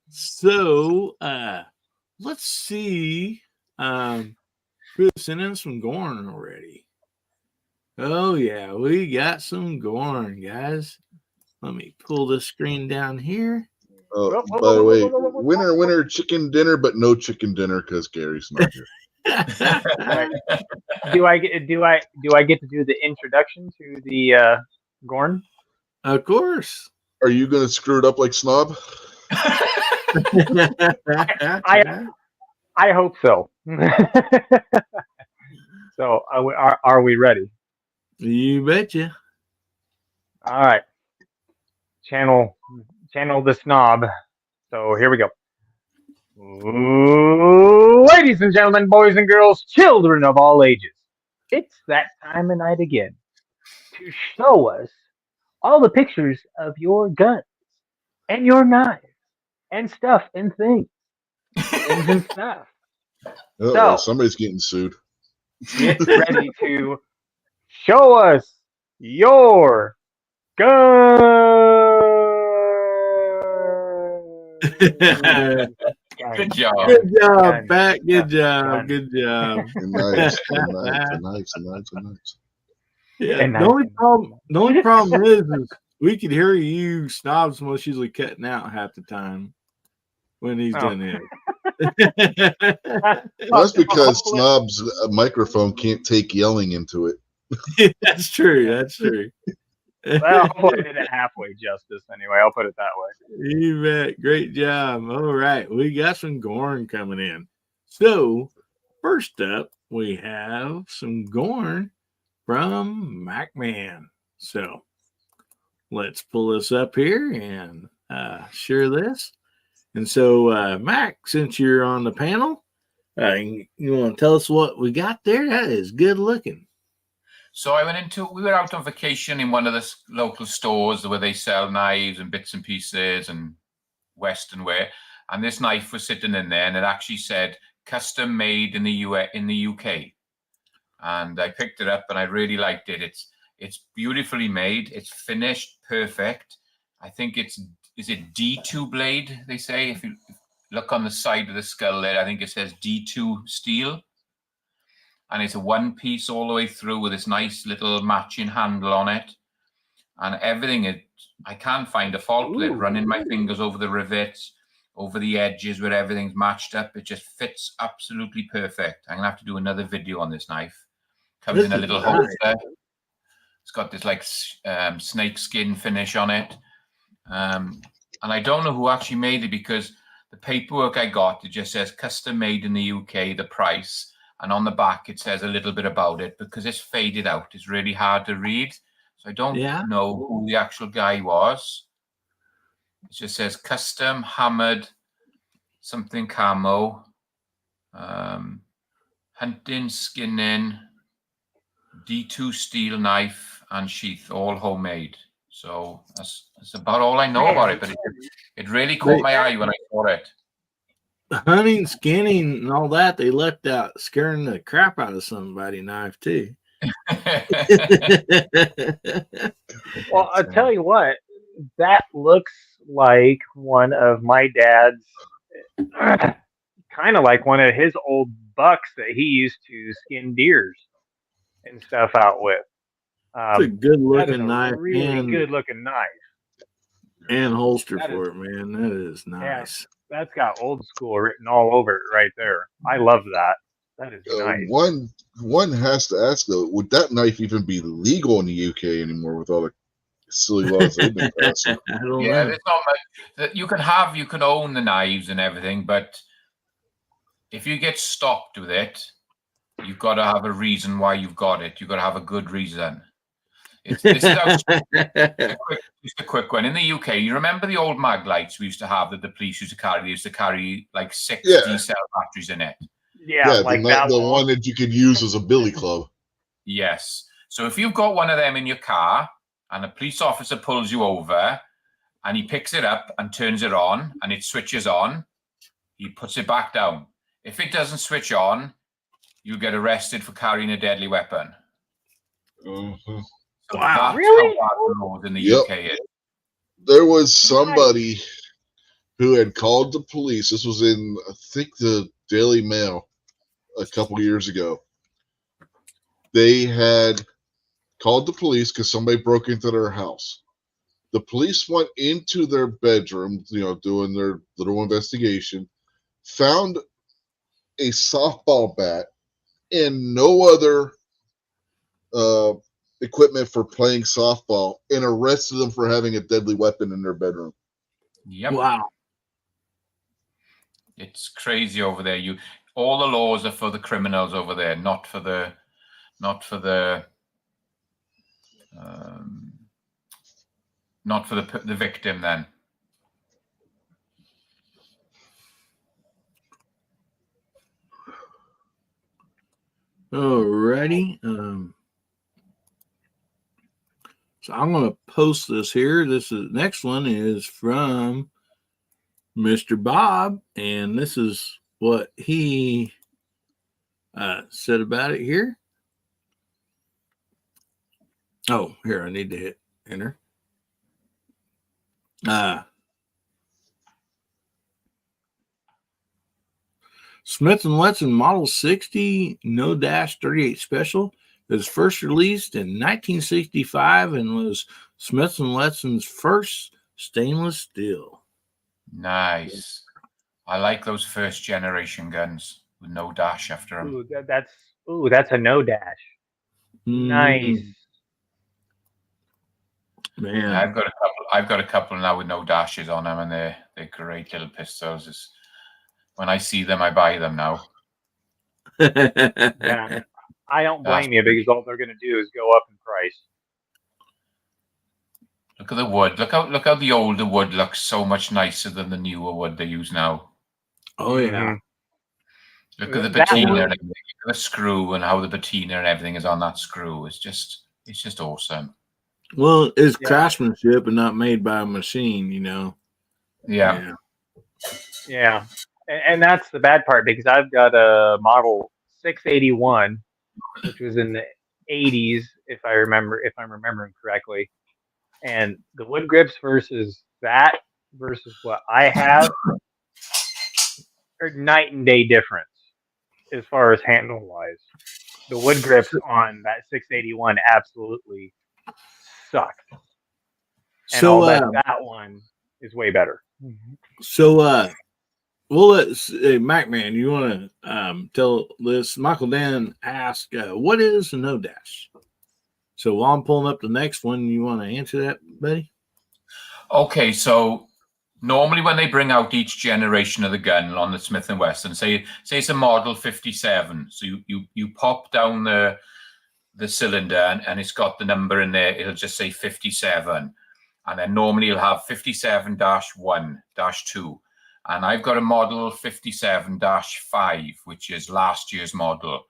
So let's see. Who's sending some Gorn already? Oh yeah, we got some Gorn, guys. Let me pull this screen down here. Oh, by the way, winner chicken dinner, but no chicken dinner because Gary's not here. Do I get to do the introduction to the Gorn? Of course. Are you gonna screw it up like Snob? I hope so. So are we ready? You betcha. All right. Channel the Snob. So here we go. Ladies and gentlemen, boys and girls, children of all ages, it's that time of night again to show us all the pictures of your guns and your knives and stuff and things and stuff. So somebody's getting sued. Get ready to show us your guns. Good job. Good job, Pat. Good job. Good job. Nice. Yeah. The only problem is we could hear you Snob's most usually cutting out half the time when he's done it. That's because Snob's microphone can't take yelling into it. That's true. That's true. Well, hopefully I did it halfway justice anyway. I'll put it that way. You bet. Great job. All right. We got some Gorn coming in. So, first up, we have some Gorn from MacMan. So, let's pull this up here and share this. And so, Mac, since you're on the panel, you want to tell us what we got there? That is good looking. So we were out on vacation in one of the local stores where they sell knives and bits and pieces and Western wear. And this knife was sitting in there and it actually said custom made in the UK. And I picked it up and I really liked it. It's beautifully made. It's finished perfect. I think is it D2 blade, they say. If you look on the side of the skull there, I think it says D2 steel. And it's a one piece all the way through with this nice little matching handle on it. And everything, I can't find a fault with it. Running my fingers over the rivets, over the edges where everything's matched up. It just fits absolutely perfect. I'm going to have to do another video on this knife. Comes in a little holster. It's got this like snake skin finish on it. And I don't know who actually made it because the paperwork I got, it just says custom made in the UK, the price. And on the back, it says a little bit about it because it's faded out. It's really hard to read. So I don't know who the actual guy was. It just says custom hammered something camo. hunting, skinning, D2 steel knife and sheath, all homemade. So that's about all I know about it. But it really caught my eye when I saw it. Hunting, skinning, and all that, they left out scaring the crap out of somebody knife too. Well, I'll tell you what, that looks like one of my dad's, kind of like one of his old bucks that he used to skin deers and stuff out with. It's a good looking knife, really good looking knife, and holster for it, man. That is nice. Yeah, that's got old school written all over it right there. I love that. That is nice. One has to ask though, would that knife even be legal in the UK anymore with all the silly laws they've been passing? I don't know. There's not much. You can own the knives and everything, but if you get stopped with it, you've got to have a reason why you've got it. You've got to have a good reason. This is just a quick one. In the UK, you remember the old mag lights we used to have that the police used to carry? They used to carry like 6 D-cell batteries in it. Yeah, like the one that you could use as a billy club. Yes. So if you've got one of them in your car and a police officer pulls you over and he picks it up and turns it on and it switches on, he puts it back down. If it doesn't switch on, you get arrested for carrying a deadly weapon. Mm-hmm. So wow, really? How bad the laws in the UK is. There was somebody who had called the police. This was in, I think, the Daily Mail a couple years ago. They had called the police because somebody broke into their house. The police went into their bedroom, doing their little investigation, found a softball bat and no other equipment for playing softball, and arrested them for having a deadly weapon in their bedroom. Yep. Wow. It's crazy over there. All the laws are for the criminals over there, not for the victim then. Alrighty. So I'm going to post this here. Next one is from Mr. Bob, and this is what he said about it here. Oh, here, I need to hit enter. Smith & Wesson Model 60 No Dash 38 Special was first released in 1965 and was Smith & Wesson's first stainless steel. Nice. I like those first generation guns with no dash after them. That's a no dash. Nice. Man, yeah, I've got a couple now with no dashes on them, and they're great little pistols. When I see them, I buy them now. Yeah, I don't blame you, because all they're going to do is go up in price. Look at the wood. Look how the older wood looks so much nicer than the newer wood they use now. Oh yeah. Look at the patina and everything. Look at the screw and how the patina and everything is on that screw. It's just awesome. Well, it's craftsmanship and not made by a machine, Yeah. And that's the bad part, because I've got a model 681, which was in the 80s, if I'm remembering correctly. And the wood grips versus what I have are night and day difference as far as handle wise. The wood grips on that 681 absolutely suck. And that one is way better. So well, let's Mac Man, you want to tell this? Michael Dan asked, what is a no dash? So while I'm pulling up the next one, you want to answer that, buddy? Okay, so normally when they bring out each generation of the gun on the Smith & Wesson, say it's a model 57, so you pop down the cylinder and it's got the number in there. It'll just say 57, and then normally you'll have 57-1-2. And I've got a model 57-5, which is last year's model.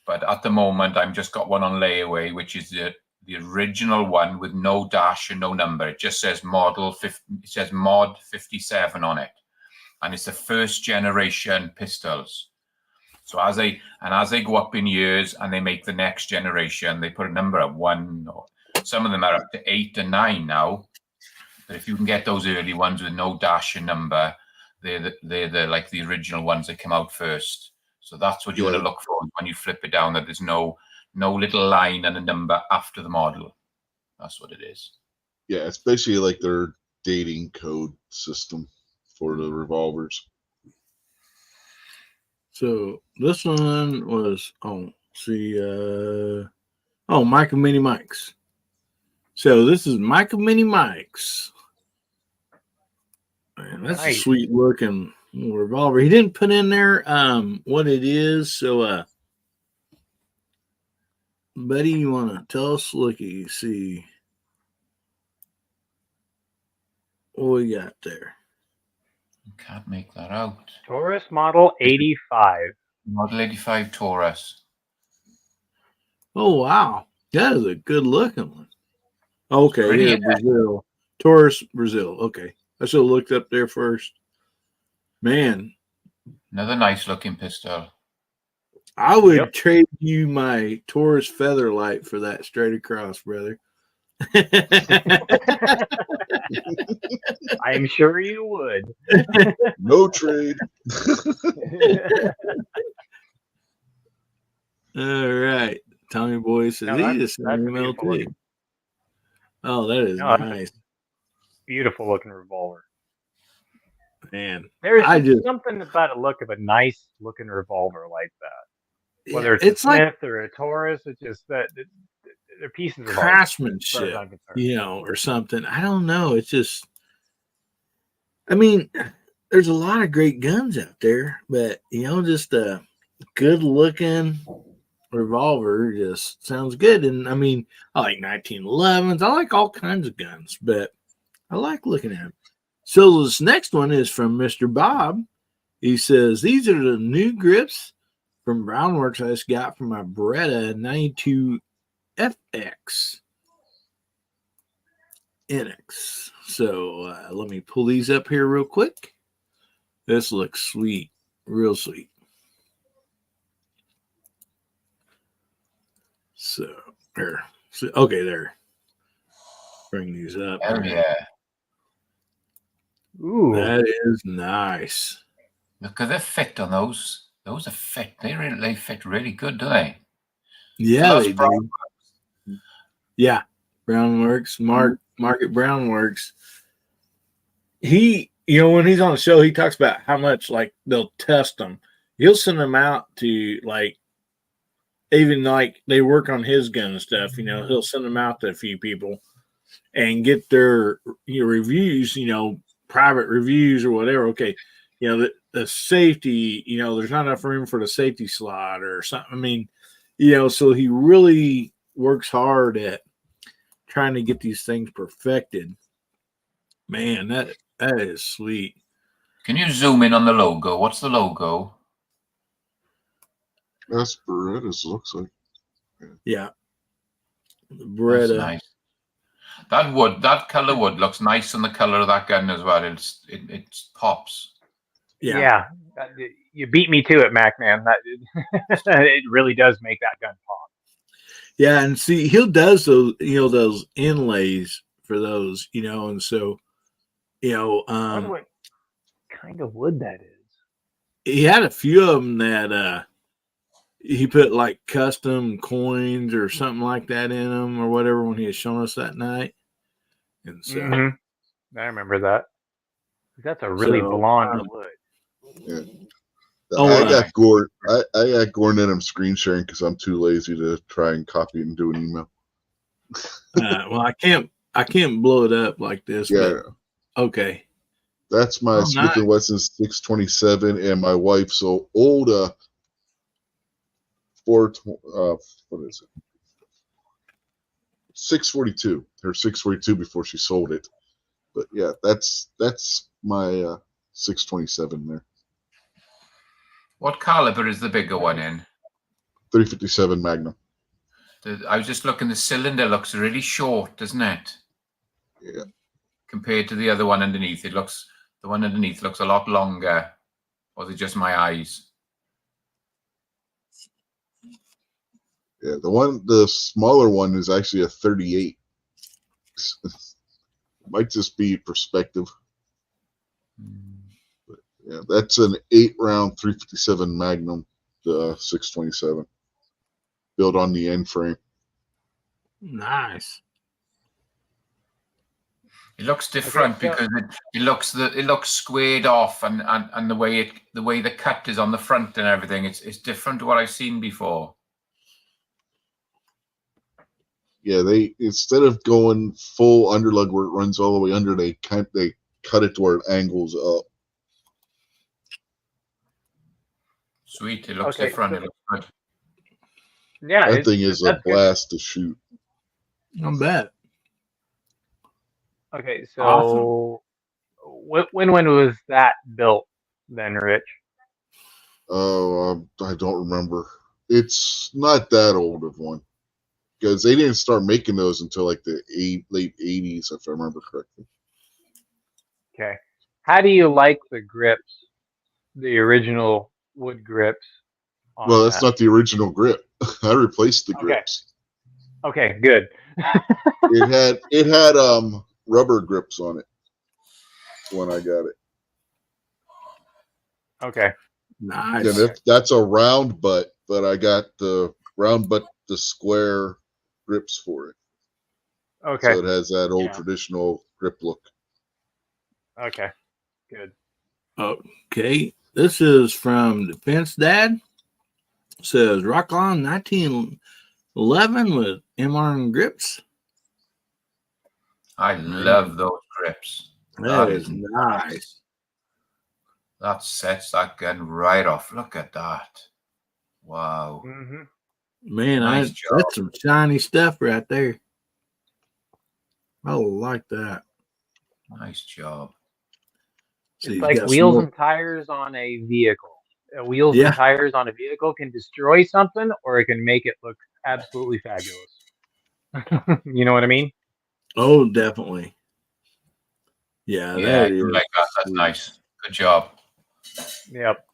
But at the moment, I've just got one on layaway, which is the original one with no dash and no number. It just says model 50, it says mod 57 on it. And it's the first generation pistols. So as they go up in years and they make the next generation, they put a number of 1, or some of them are up to 8 and 9 now. But if you can get those early ones with no dash and number, they're like the original ones that come out first. So that's what you want to look for when you flip it down, that there's no little line and a number after the model. That's what it is. Yeah, it's basically like their dating code system for the revolvers. So this one was Mike and Mini Mike's. So this is Mike and Mini Mike's. Man, that's a sweet looking revolver. He didn't put in there what it is. So buddy, you want to tell us? Looky, see what we got there. Can't make that out. Taurus model 85. Model 85 Taurus. Oh, wow. That is a good looking one. Okay, yeah, Brazil. Taurus, Brazil. Okay. I should have looked up there first. Man. Another nice looking pistol. I would trade you my Taurus Featherlight for that straight across, brother. I'm sure you would. No trade. All right. Tommy Boy says he just sent an email too. Oh, that is nice. Beautiful looking revolver. Man. There's something about a look of a nice looking revolver like that. Whether it's a Smith or a Taurus, it's just that they're pieces of craftsmanship, or something. I don't know. It's just, I mean, there's a lot of great guns out there, but just a good looking revolver just sounds good. And I mean, I like 1911s. I like all kinds of guns, but I like looking at them. So this next one is from Mr. Bob. He says, these are the new grips from Brownworks I just got from my Beretta 92 FX NX. So let me pull these up here real quick. This looks sweet, real sweet. So there. So, okay, there. Bring these up. Oh yeah. Ooh, that is nice. Look at the fit on those. Those are fit. They fit really good, do they? Yeah, they do. Yeah, Brownworks, Market Brownworks. He, when he's on the show, he talks about how much like they'll test them. He'll send them out to even they work on his gun and stuff. He'll send them out to a few people and get their reviews. Private reviews or whatever. Okay, the safety. There's not enough room for the safety slot or something. I mean, so he really works hard at trying to get these things perfected. Man, that is sweet. Can you zoom in on the logo? What's the logo? That's Beretta's, looks like. Yeah. Beretta. That's nice. That color wood looks nice on the color of that gun as well. It pops. Yeah. You beat me to it, Mac, man. It really does make that gun pop. Yeah, and see, he does those, those inlays for those, and so, I wonder what kind of wood that is. He had a few of them that he put like custom coins or something like that in them or whatever when he was showing us that night. And so I remember that. That's a really blonde wood. Yeah. I got Gordon and I'm screen sharing because I'm too lazy to try and copy and do an email. Well, I can't blow it up like this. Yeah. But, okay. That's my Smith & Wesson 627 and my wife's old what is it? 642. Her 642 before she sold it. But yeah, that's my 627 there. What caliber is the bigger one in? 357 Magnum. I was just looking. The cylinder looks really short, doesn't it? Yeah. Compared to the other one underneath, the one underneath looks a lot longer. Or is it just my eyes? Yeah, the smaller one is actually a 38. Might just be perspective. But yeah, that's an 8-round 357 Magnum, 627, built on the end frame. Nice. It looks different because it looks squared off, and the way the cut is on the front and everything. It's different to what I've seen before. Yeah, they instead of going full underlug where it runs all the way under, they cut it to where it angles up. Sweet, it looks different. It looks good. Yeah, that thing is a blast to shoot. I bet. Okay, so awesome. When was that built then, Rich? Oh, I don't remember. It's not that old of one, because they didn't start making those until like the late 80s, if I remember correctly. Okay. How do you like the grips, the original wood grips? Well, that's not the original grip. I replaced the grips. Okay, good. it had rubber grips on it when I got it. Okay. Nice. And that's a round butt, but I got the round butt, the square grips for it. Okay. So it has that old traditional grip look. Okay. Good. Okay. This is from Defense Dad. It says Rock On 1911 with MR grips. I love those grips. That is nice. That sets that gun right off. Look at that. Wow. Mm-hmm. Man, nice job. That's some shiny stuff right there. I like that. Nice job. It's like wheels and tires on a vehicle. Wheels and tires on a vehicle can destroy something, or it can make it look absolutely fabulous. You know what I mean? Oh, definitely. Yeah, that is. Like that. That's nice. Good job. Yep,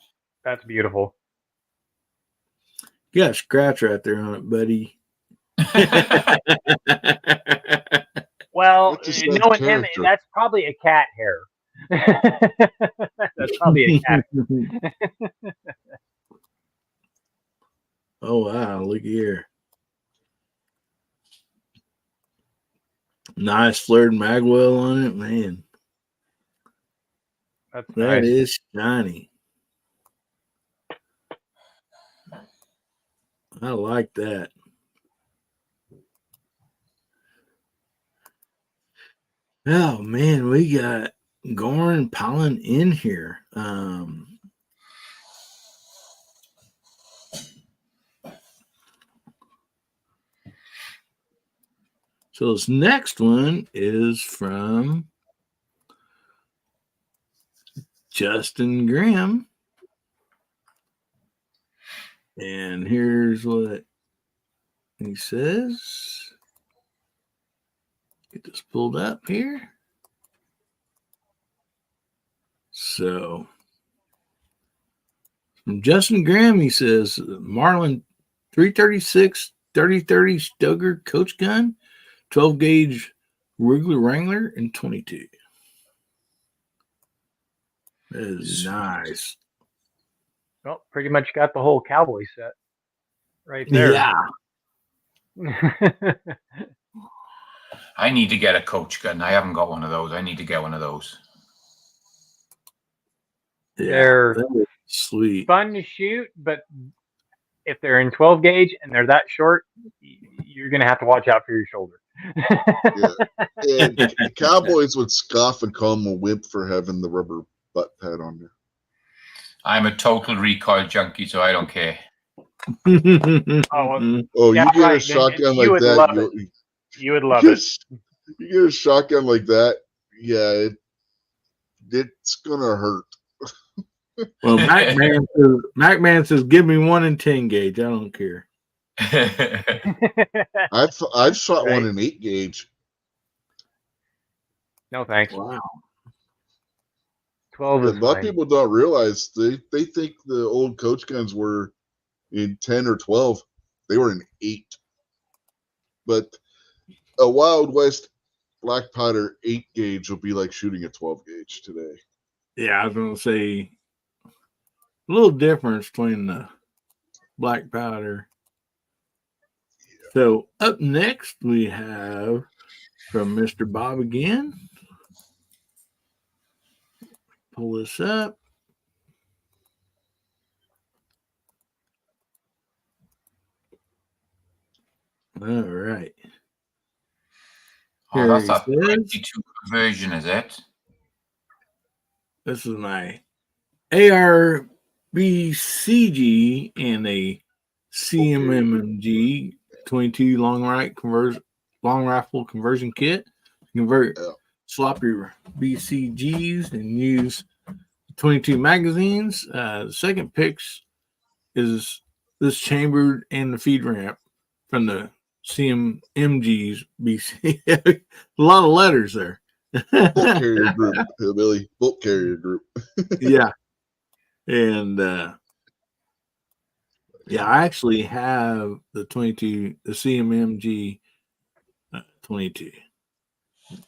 that's beautiful. You got a scratch right there on it, buddy. Well, knowing him, that's probably a cat hair. That's probably a cat. Oh wow, look here. Nice flared magwell on it, man. That nice. Is shiny. I like that. Oh man, we got Goran Pollen in here. So this next one is from Justin Graham. And here's what he says. Get this pulled up here. So from Justin Graham, he says Marlin 336 3030 Stoker coach gun, 12 gauge Wrigley Wrangler, and 22. That is nice. Well, pretty much got the whole cowboy set right there. Yeah. I need to get a coach gun. I haven't got one of those. I need to get one of those. Yeah, they're sweet, fun to shoot, but if they're in 12 gauge and they're that short, you're gonna have to watch out for your shoulder. And cowboys would scoff and call him a wimp for having the rubber butt pad on there. I'm a total recoil junkie, so I don't care. You get a shotgun like that, you would love it. You get a shotgun like that, yeah. it's gonna hurt. Well, Mac Man says, give me 1 in 10 gauge. I don't care. I've shot one in 8 gauge. No thanks. Wow. 12 is A lot of fine. people don't realize they think the old coach guns were in 10 or 12. They were in 8. But a Wild West black powder 8 gauge will be like shooting a 12 gauge today. Yeah, I was going to say a little difference between the black powder. So up next we have from Mr. Bob again. Pull this up. All right. Oh, that's a 22 conversion, is it? This is my ARBCG and a CMMG 22 long rifle conversion kit. Convert sloppy BCGs and use 22 magazines. The second picks is this chambered and the feed ramp from the CMMG's BC. A lot of letters there. Bolt carrier group, Hillbilly. Bolt carrier group. Yeah. And yeah, I actually have the CMMG 22.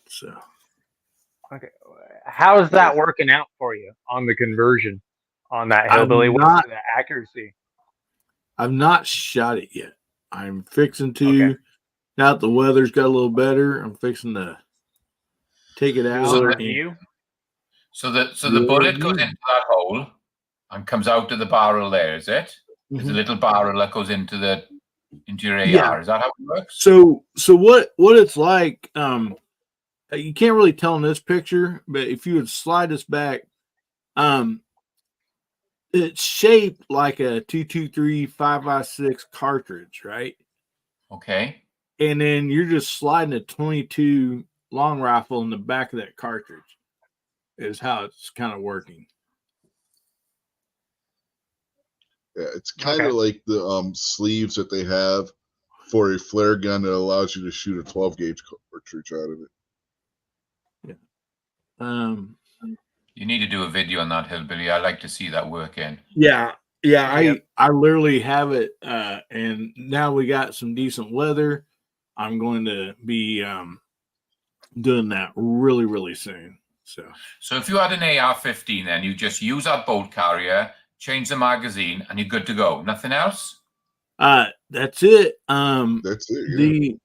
So Okay. How's that working out for you on the conversion on that Hillbilly? What's the accuracy? I've not shot it yet. I'm fixing to. Okay. Now that the weather's got a little better, I'm fixing to take it out. So the bullet goes into that hole and comes out of the barrel there, is it? Mm-hmm. There's a little barrel that goes into your AR. Yeah. Is that how it works? So what it's like, you can't really tell in this picture, but if you would slide this back, it's shaped like a 223 5.56 cartridge, right? Okay. And then you're just sliding a 22 long rifle in the back of that cartridge is how it's kind of working. Yeah, it's kind of like the sleeves that they have for a flare gun that allows you to shoot a 12 gauge cartridge out of it. Yeah. You need to do a video on that, Hillbilly. I like to see that working. Yeah. I literally have it, and now we got some decent weather. I'm going to be doing that really, really soon. So if you had an AR-15, then you just use that bolt carrier, change the magazine, and you're good to go. Nothing else? That's it. That's it.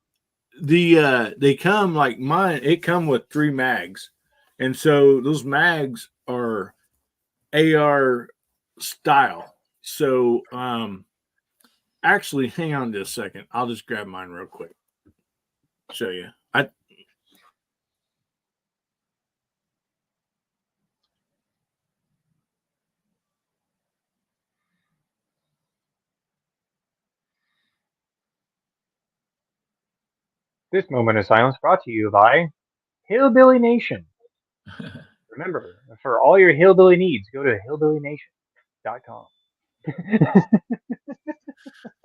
Yeah. They come like mine. It come with 3 mags, and so those mags are AR style. So actually, hang on just a second. I'll just grab mine real quick. Show you. This moment of silence brought to you by Hillbilly Nation. Remember, for all your hillbilly needs, go to hillbillynation.com.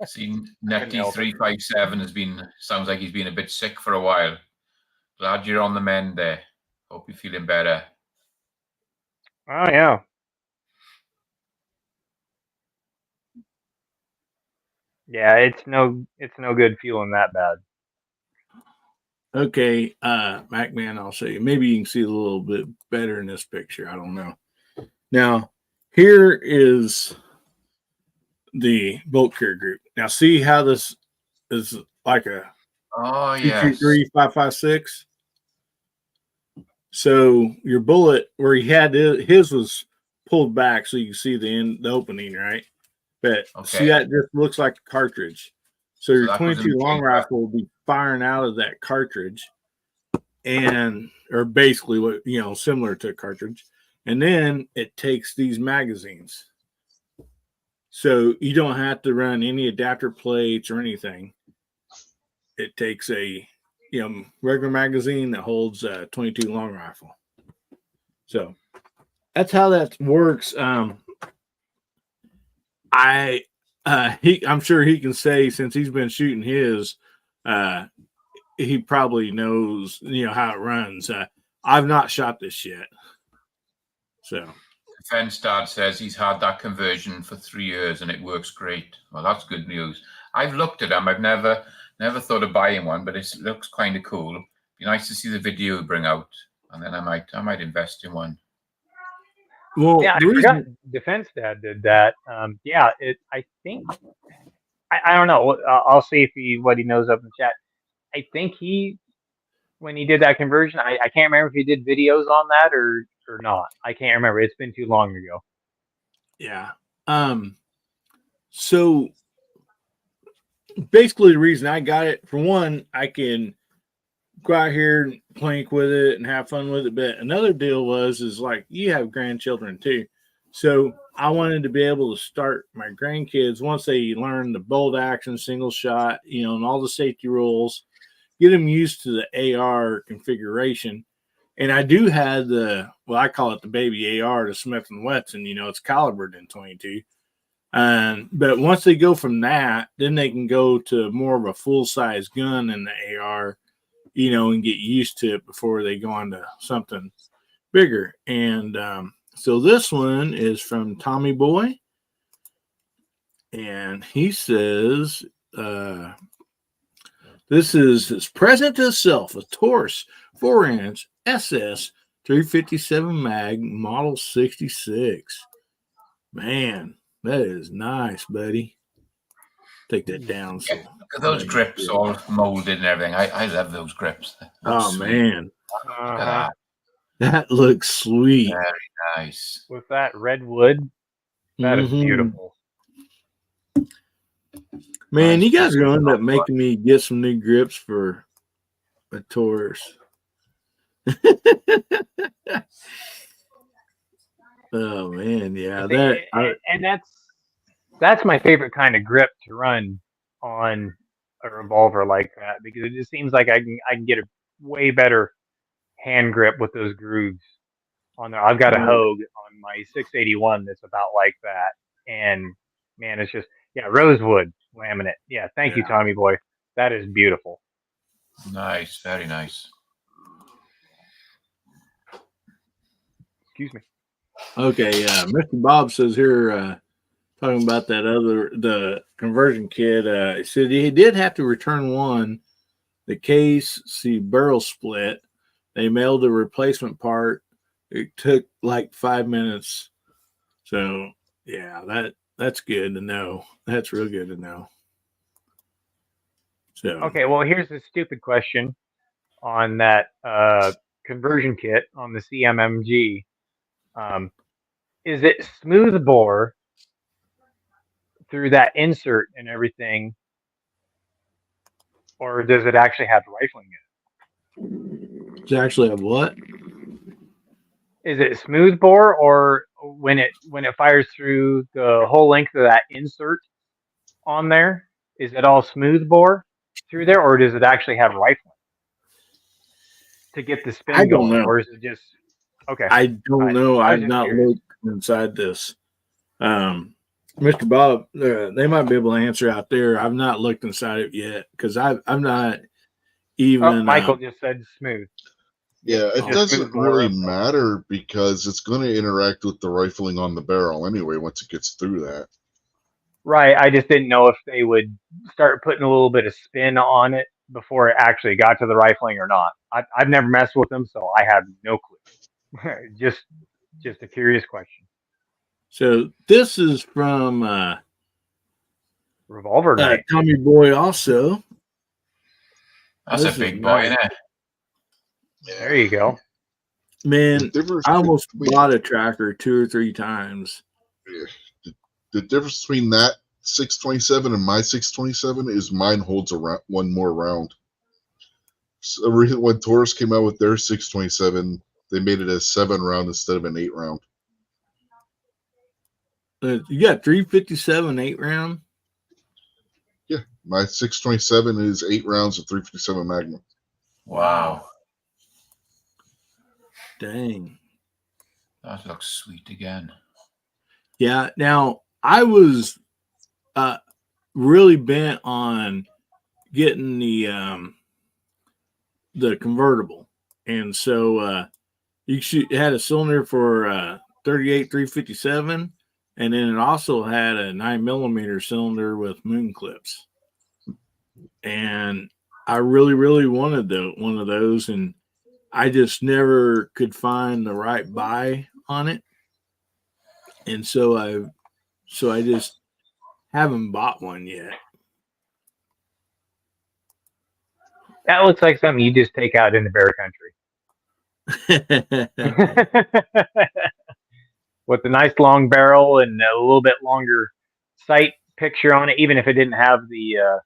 See, Netty357 sounds like he's been a bit sick for a while. Glad you're on the mend there. Hope you're feeling better. Oh yeah. Yeah, it's no good feeling that bad. Okay, MacMan, I'll show you. Maybe you can see a little bit better in this picture. I don't know. Now, here is the bolt carrier group. Now, see how this is like a 223 5.56. So your bullet where he had his was pulled back, so you can see the opening, right? But see that just looks like a cartridge. So your 22 long rifle will be firing out of that cartridge, or basically what similar to a cartridge, and then it takes these magazines. So you don't have to run any adapter plates or anything. It takes a regular magazine that holds a 22 long rifle. So that's how that works. I'm sure he can say, since he's been shooting his, he probably knows, how it runs. I've not shot this yet. So Defense Dad says he's had that conversion for 3 years and it works great. Well, that's good news. I've looked at them. I've never thought of buying one, but it looks kind of cool. Be nice to see the video you bring out, and then I might invest in one. Well, yeah, I forgot Defense Dad did that. Yeah, I think I don't know. I'll see if what he knows up in the chat. I think when he did that conversion, I can't remember if he did videos on that or not. I can't remember. It's been too long ago. Yeah. So basically the reason I got it, for one, I can go out here and plank with it and have fun with it. But another deal is like, you have grandchildren too. So I wanted to be able to start my grandkids, once they learn the bolt action, single shot, and all the safety rules, get them used to the AR configuration. And I do have I call it the baby AR, the Smith & Wesson, it's calibered in 22. But once they go from that, then they can go to more of a full-size gun in the AR, and get used to it before they go on to something bigger. And so this one is from Tommy Boy. And he says, this is his present to himself, a Taurus 4-inch SS 357 mag model 66. Man, that is nice, buddy. Take that down. Yeah, look at those grips all molded and everything. I love those grips. Oh, sweet. Man. Look at that. That looks sweet. Very nice. With that red wood, that is beautiful. Man, you guys are going to end up making me get some new grips for a Taurus. Oh man, yeah. That's my favorite kind of grip to run on a revolver like that, because it just seems like I can get a way better hand grip with those grooves on there. I've got a Hogue on my 681 that's about like that, and man, it's just rosewood laminate. Yeah, thank you, Tommy Boy. That is beautiful. Nice, very nice. Excuse me. Okay, Mr. Bob says here, talking about the conversion kit, he said he did have to return one. The case, barrel split. They mailed a replacement part. It took like 5 minutes. So yeah, that's good to know. That's real good to know. So okay, well, here's the stupid question on that conversion kit on the CMMG. Is it smooth bore through that insert and everything, or does it actually have rifling in it? Does it actually have what? Is it smooth bore, or when it fires through the whole length of that insert on there, is it all smooth bore through there, or does it actually have rifling to get the spin I don't going, know. or is it just okay? I don't know. I've not looked inside this. Mr. Bob, they might be able to answer out there. I've not looked inside it yet because I'm not even. Michael just said smooth. Yeah, it doesn't really matter because it's going to interact with the rifling on the barrel anyway once it gets through that. Right. I just didn't know if they would start putting a little bit of spin on it before it actually got to the rifling or not. I've never messed with them, so I have no clue. just a curious question. So this is from Revolver Night. Tommy Boy also. That's a big boy, isn't it? There you go. Man, I almost bought a tracker 2 or 3 times. The difference between that 627 and my 627 is mine holds one more round. So when Taurus came out with their 627, they made it a 7-round instead of an 8-round. You got 357 8-round? Yeah, my 627 is 8 rounds of 357 Magnum. Wow. Dang. That looks sweet again. Yeah. Now I was really bent on getting the convertible, and so it had a cylinder for 38 357, and then it also had a 9mm cylinder with moon clips. And I really wanted one of those, and I just never could find the right buy on it, and so I just haven't bought one yet. That looks like something you just take out in the bear country. With a nice long barrel and a little bit longer sight picture on it, even if it didn't have the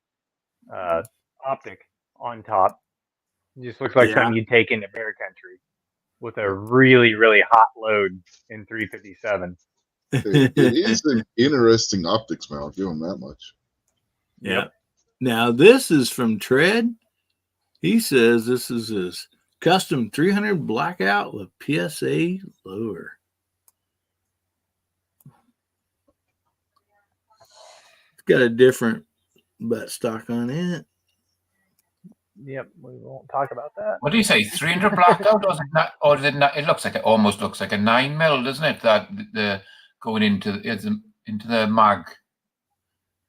optic on top. It just looks like something you'd take into bear country with a really, really hot load in 357. It is an interesting optics mount. I'll give them that much. Yep. Now this is from Tread. He says this is his custom 300 blackout with PSA lower. It's got a different buttstock on it. Yep, we won't talk about that. What do you say? 300 blackout, or is it not? Or is it not? It looks like it almost looks like a 9mm, doesn't it? That the going into the mag.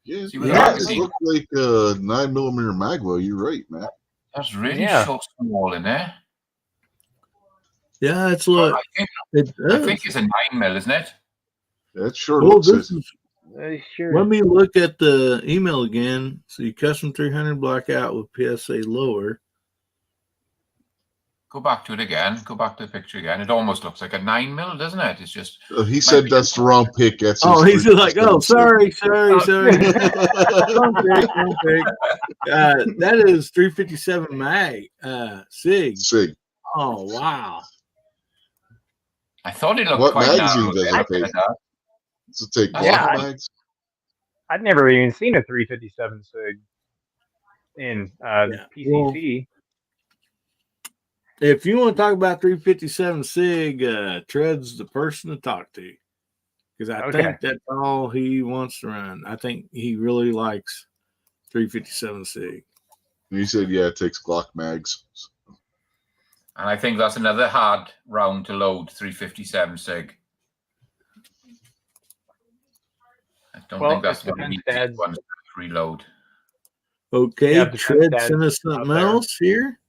Yeah, it looks like a 9mm magwell. You're right, Matt. That's really so small in there. Yeah, it's look. I think it's a 9mm, isn't it? That sure looks it. Sure. Let me look at the email again. So you custom 300 blackout with PSA lower. Go back to it again. Go back to the picture again. It almost looks like a 9mm, doesn't it? It's just. He said that's the wrong pick. That's he's like, oh, sorry. That is 357 mag. Sig. Oh wow. I thought it looked quite magazine does it take? Does it take mags? I'd never even seen a 357 Sig in PCC. If you want to talk about 357 Sig, Tread's the person to talk to, because I think that's all he wants to run. I think he really likes 357 Sig. He said, yeah, it takes Glock mags. And I think that's another hard round to load, 357 Sig. I don't think that's one of the easiest ones to reload. Okay, Tread sent us something else here.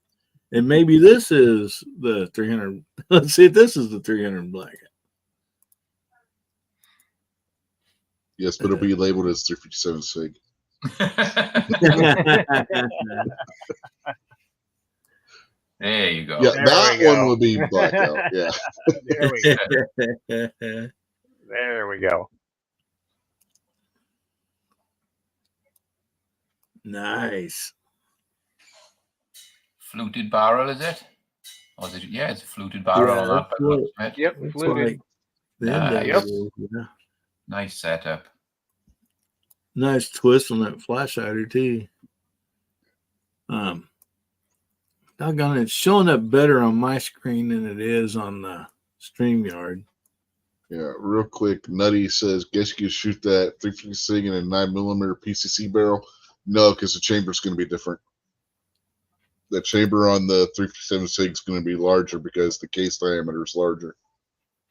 And maybe this is the 300. Let's see if this is the 300 blackout. Yes, but it'll be labeled as 357 Sig. There you go. Yeah, that one would be blackout. Yeah. There we go. There we go. Nice. Fluted barrel, is it? Or is it? Yeah, it's a fluted barrel on that. But yep, fluted. Yep. Nice setup. Nice twist on that flash hider too. Doggone, it's showing up better on my screen than it is on the StreamYard. Yeah, real quick, Nutty says, guess you could shoot that 350 Sig in a 9mm PCC barrel. No, because the chamber's going to be different. The chamber on the 357 Sig is going to be larger because the case diameter is larger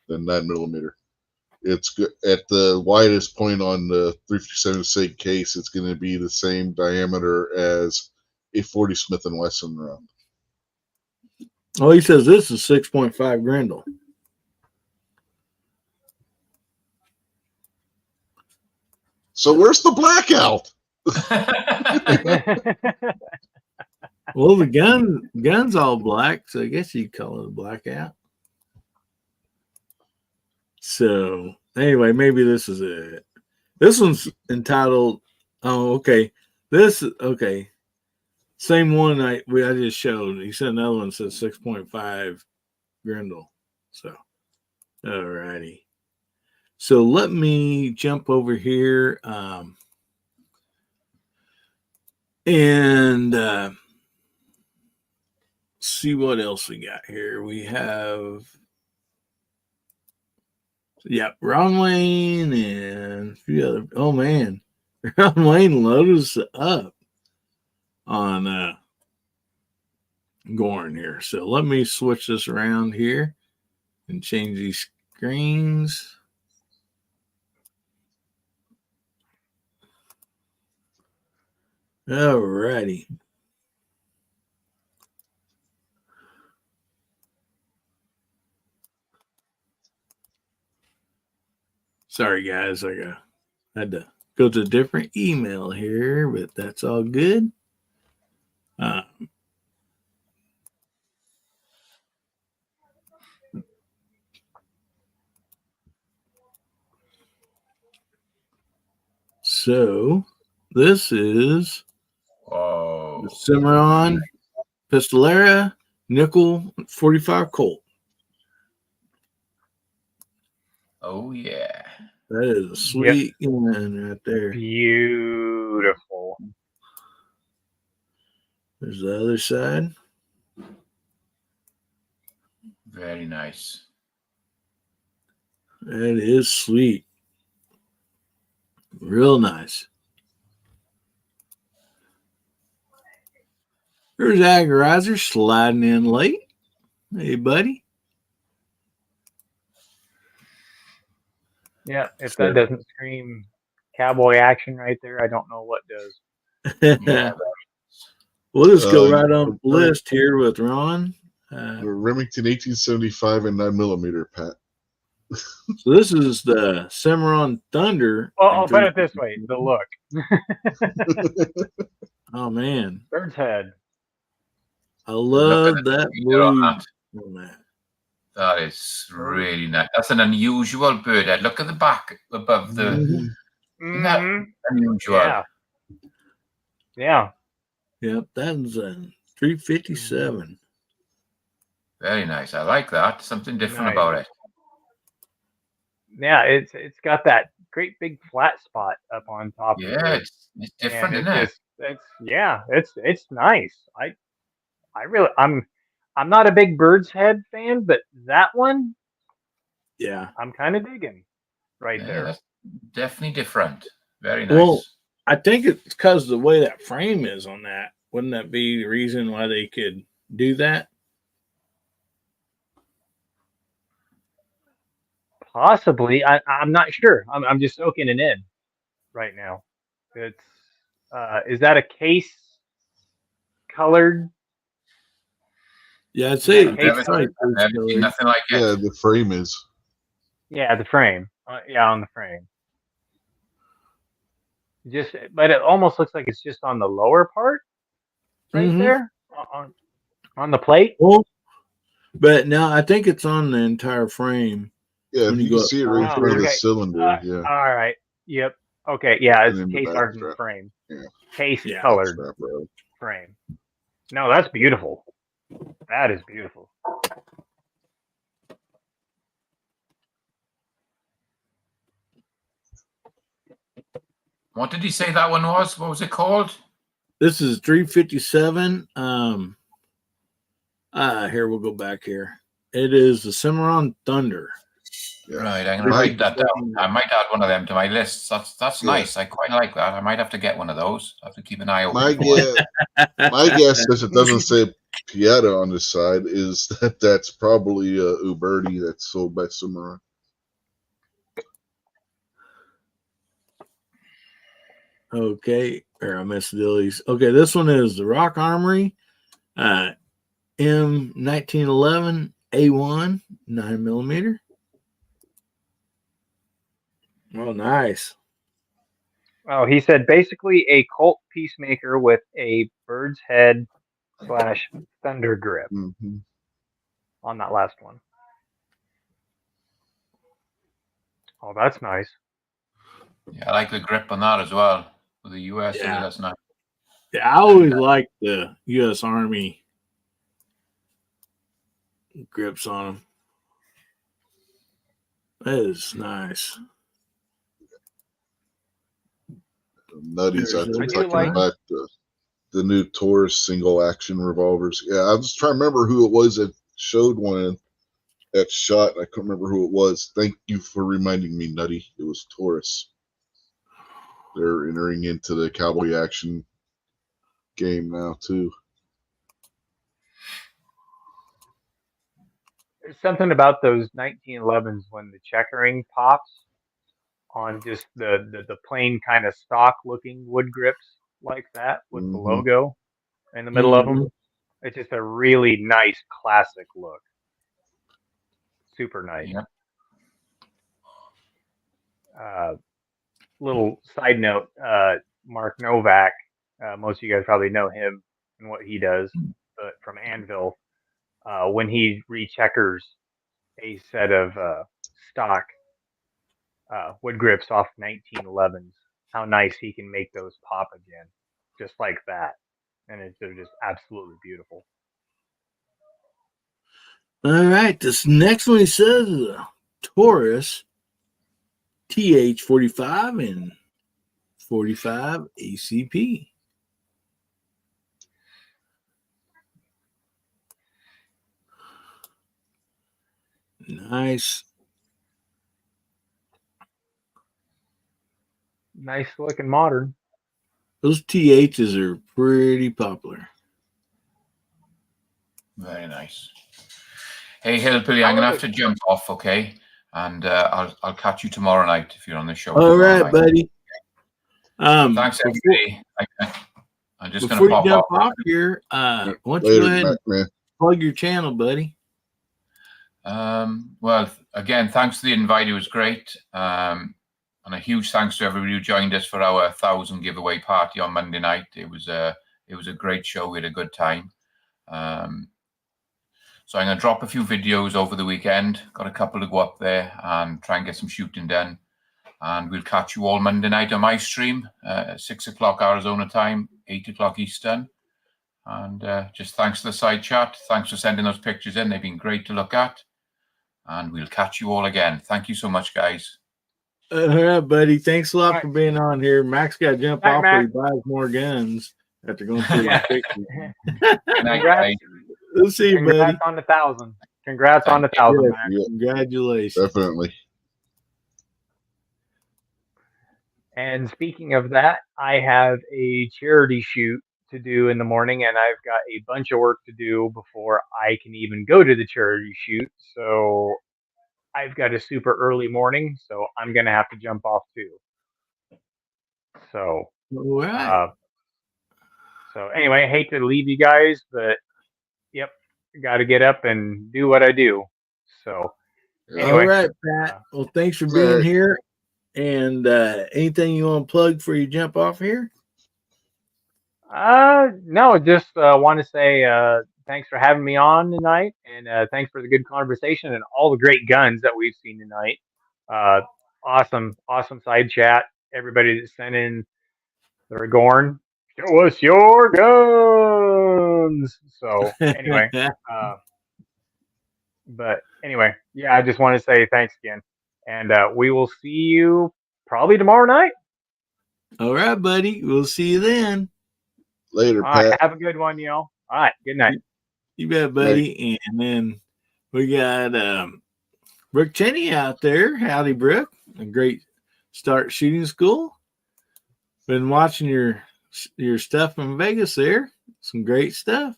than 9mm. It's at the widest point on the 357 Sig case. It's going to be the same diameter as a 40 Smith & Wesson round. Oh, he says this is 6.5 Grendel. So where's the blackout? Well, the gun's all black, so I guess you'd call it a blackout. So anyway, maybe this is it. This one's entitled. Oh, okay. Okay. Same one I just showed. He said another one says 6.5 Grendel. So, all righty. So let me jump over here and see what else we got here. We have Yep, Ron Wayne and a few other. Oh man, Ron Wayne loaded us up on Gorn here. So let me switch this around here and change these screens. Alrighty. Sorry, guys. I had to go to a different email here, but that's all good. So this is the Cimarron Pistolera Nickel 45 Colt. Oh yeah. That is a sweet gun right there. Beautiful. There's the other side. Very nice. That is sweet. Real nice. There's Agorizer sliding in late. Hey, buddy. Yeah, if that doesn't scream cowboy action right there, I don't know what does. Yeah. We'll just go right on the list here with Ron. The Remington 1875 and 9mm, Pat. So this is the Cimarron Thunder. I'll put it this way: the look. Oh man, Bird's head. I love that blue. That is really nice. That's an unusual bird head. Look at the back above the. Isn't that unusual? Yeah. Yep, that's a 357. Very nice. I like that. Something different about it. Yeah, it's got that great big flat spot up on top. Yeah, it's different, isn't it? It's nice. I'm not a big bird's head fan, but that one, I'm kind of digging there. That's definitely different. Very nice. Well, I think it's because of the way that frame is on that. Wouldn't that be the reason why they could do that? Possibly. I'm not sure. I'm just soaking it in right now. It's is that a case colored? Yeah, I'd say I've never seen nothing like it. Yeah, the frame is. Yeah, the frame. On the frame. But it almost looks like it's just on the lower part, right there, on the plate. Well, but no, I think it's on the entire frame. Yeah, you can see it right in front of the cylinder. Yeah. All right. Yep. Okay. Yeah, it's case hardened frame. Yeah. Case colored frame. No, that's beautiful. That is beautiful. What did he say that one was? What was it called? This is 357. Here, we'll go back here. It is the Cimarron Thunder. Yeah. Right, I'm going to write that down. I might add one of them to my list. That's nice. I quite like that. I might have to get one of those. I have to keep an eye open. My guess is it doesn't say Pieta on this side is that's probably Uberti that's sold by Cimarron. Okay, or I missed Dilly's. Okay, this one is the Rock Armory M1911 A1 9mm. Oh, nice. Oh, he said basically a Colt Peacemaker with a bird's head / thunder grip on that last one. Oh, that's nice. Yeah, I like the grip on that as well. With the US, that's nice. Yeah, I always like the U.S. Army grips on them. That is nice. Nutties after talking about the new Taurus single action revolvers. Yeah, I was trying to remember who it was that showed one, that shot. I couldn't remember who it was. Thank you for reminding me, Nutty. It was Taurus. They're entering into the Cowboy Action game now too. There's something about those 1911s when the checkering pops on just the plain kind of stock looking wood grips like that with the logo in the middle of them. It's just a really nice classic look. Super nice. Yeah. Little side note, Mark Novak, most of you guys probably know him and what he does, but from Anvil, when he recheckers a set of stock wood grips off 1911s, how nice he can make those pop again, just like that. And they're just absolutely beautiful. All right, this next one he says is a Taurus TH45 and 45 ACP. Nice. Nice looking modern. Those THs are pretty popular. Very nice. Hey, Hillbilly, I'm going to have to jump off, okay? And I'll catch you tomorrow night if you're on the show. All right, buddy. Thanks, everybody. I'm just going to pop jump off here. Why don't you go ahead and plug your channel, buddy? Well, again, thanks for the invite. It was great. And a huge thanks to everybody who joined us for our 1,000 giveaway party on Monday night. It was a great show. We had a good time. So I'm going to drop a few videos over the weekend. Got a couple to go up there and try and get some shooting done. And we'll catch you all Monday night on my stream, 6 o'clock Arizona time, 8 o'clock Eastern. And just thanks to the side chat. Thanks for sending those pictures in. They've been great to look at. And we'll catch you all again. Thank you so much, guys. All right, buddy. Thanks a lot for being on here. Max got to jump off where he buys more guns after going through the pictures. Congrats. We'll see you, buddy. Congrats on the 1,000. Congrats on the 1,000, Max. Yeah, congratulations. Definitely. And speaking of that, I have a charity shoot to do in the morning, and I've got a bunch of work to do before I can even go to the charity shoot. So I've got a super early morning, so I'm going to have to jump off too. So, so anyway, I hate to leave you guys, but yep, got to get up and do what I do. So, anyway. All right, Pat. Well, thanks for being here. And anything you want to plug before you jump off here? No, just want to say thanks for having me on tonight, and thanks for the good conversation and all the great guns that we've seen tonight. Awesome side chat. Everybody that sent in their Gorn, show us your guns. So anyway, but anyway, yeah, I just want to say thanks again, and we will see you probably tomorrow night. All right, buddy. We'll see you then. Later, all Pat. Right, have a good one, y'all. All right, good night. You bet, buddy. Right. And then we got Brooke Cheney out there. Howdy, Brooke. A great start shooting school. Been watching your stuff in Vegas there. Some great stuff.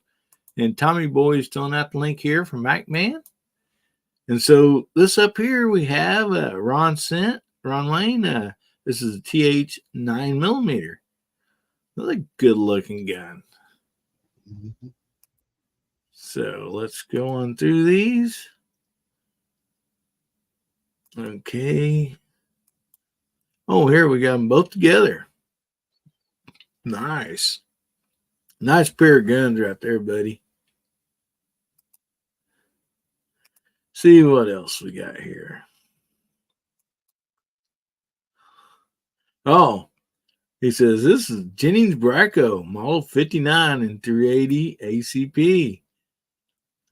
And Tommy Boy is filling out the link here from MacMan. And so this up here we have Ron Lane. This is a TH 9mm. Really good looking gun. Mm-hmm. So let's go on through these. Okay. Oh, here we got them both together. Nice. Nice pair of guns right there, buddy. See what else we got here. Oh, he says this is Jennings Bracco, model 59 and 380 ACP.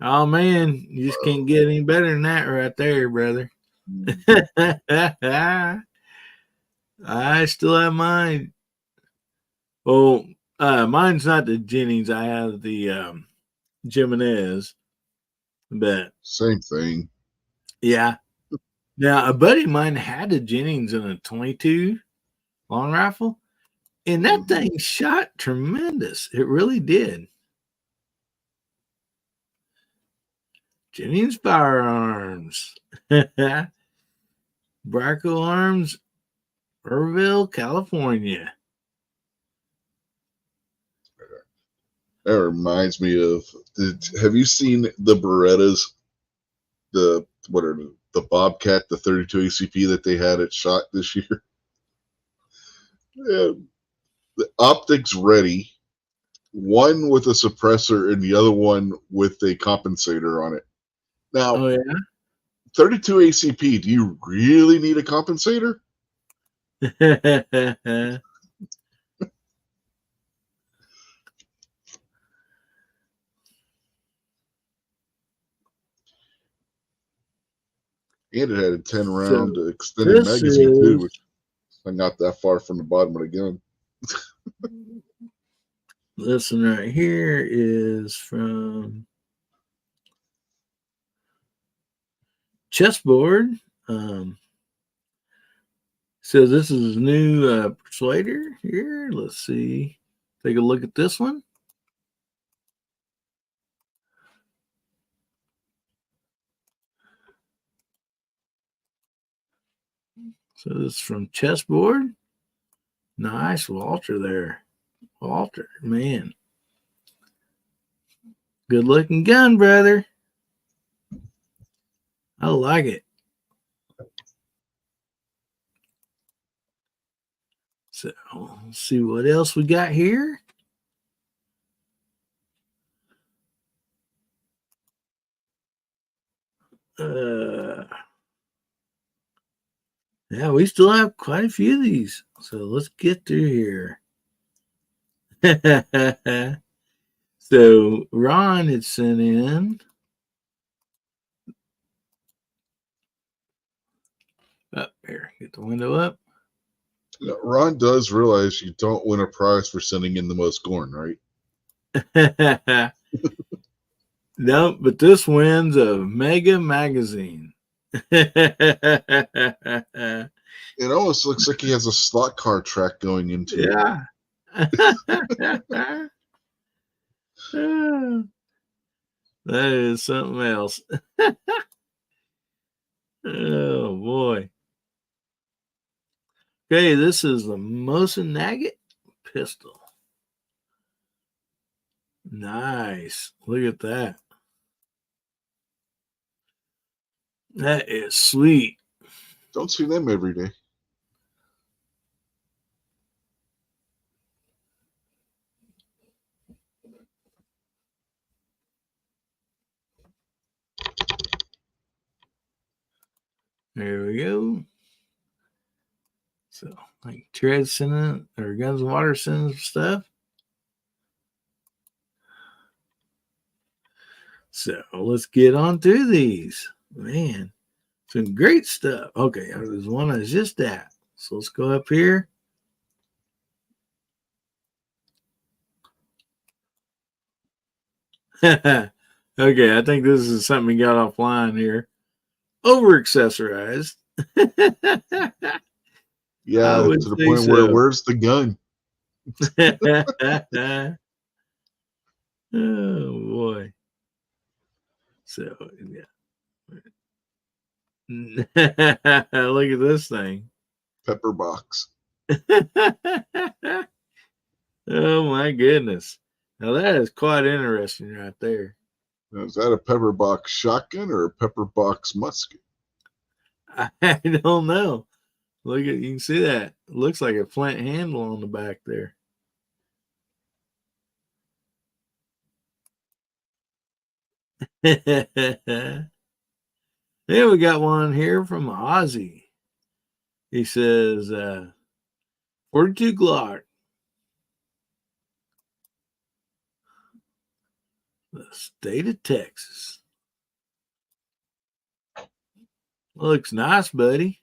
Oh man, you just can't get any better than that right there, brother. I still have mine. Well, mine's not the Jennings. I have the Jimenez. But same thing. Yeah. Now, a buddy of mine had a Jennings in a 22 long rifle, and that thing shot tremendous. It really did. Jennings Firearms. Braco Arms, Irville, California. That reminds me of. Have you seen the Berettas? The Bobcat, the 32 ACP that they had at SHOT this year. Yeah, the optics ready. One with a suppressor and the other one with a compensator on it. Now, Oh, yeah? 32 ACP, do you really need a compensator? And it had a 10-round extended magazine, too, which I'm not that far from the bottom of the gun. This one right here is from Chessboard. So this is new Persuader here. Let's see. Take a look at this one. So this is from Chessboard. Nice Walter there. Walter, man. Good looking gun, brother. I like it. So let's see what else we got here. Yeah, we still have quite a few of these. So let's get through here. So Ron had sent in. Up here, get the window up. Ron does realize you don't win a prize for sending in the most Gorn, right? No, but this wins a Mega Magazine. It almost looks like he has a slot car track going into it. Yeah. That is something else. Oh, boy. Okay, this is the Mosin Nugget pistol. Nice. Look at that. That is sweet. Don't see them every day. There we go. So, like Tread sending or Guns and Water sending stuff. So let's get on through these. Man, some great stuff. Okay, there's one that's just that. So let's go up here. Okay, I think this is something we got offline here. Over accessorized. Yeah, to the point where where's the gun? Oh boy. So yeah. Look at this thing. Pepper box. Oh my goodness. Now that is quite interesting right there. Now, is that a pepper box shotgun or a pepper box musket? I don't know. Look at, you can see that. It looks like a flint handle on the back there. Then we got one here from Ozzy. He says, 42 Glock. The state of Texas. Looks nice, buddy.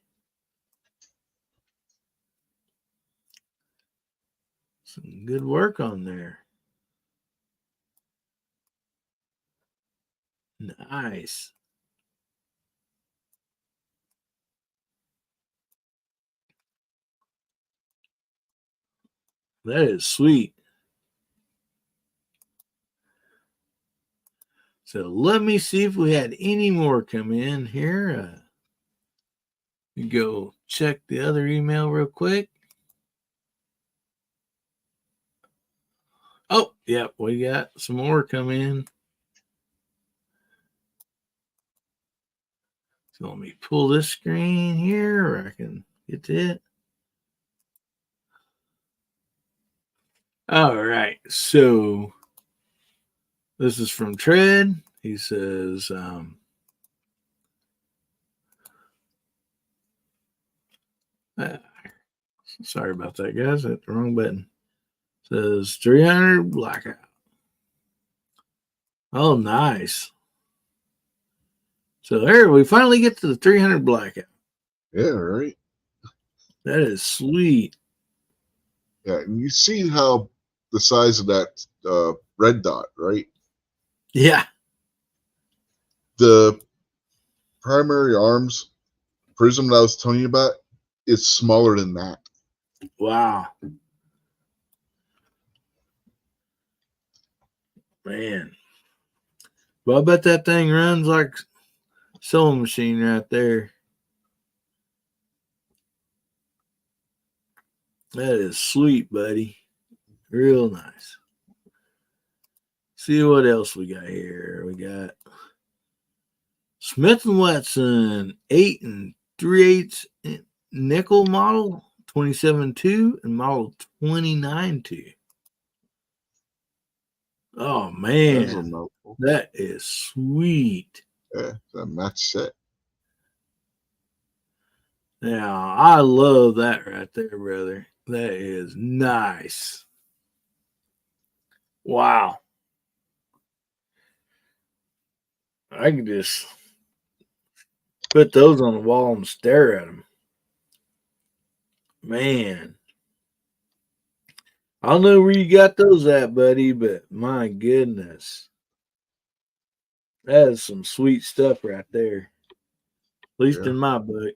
Some good work on there. Nice. That is sweet. So let me see if we had any more come in here. Go check the other email real quick. Oh, yeah, we got some more come in. So let me pull this screen here, or I can get to it. All right, so this is from Tread. He says, sorry about that, guys. Hit the wrong button. Says 300 blackout. Oh, nice. So there, we finally get to the 300 blackout. Yeah, right. That is sweet. Yeah, and you see how the size of that red dot, right? Yeah. The primary arms prism that I was telling you about is smaller than that. Wow. Man. Well, I bet that thing runs like a sewing machine right there. That is sweet, buddy. Real nice. See what else we got here. We got Smith & Wesson 8 3/8 nickel model 27.2 and model 29.2. Oh man, that is sweet. Yeah, that match set. Now I love that right there, brother. That is nice. Wow. I can just put those on the wall and stare at them. Man. I don't know where you got those at, buddy, but my goodness. That is some sweet stuff right there. At least in my book.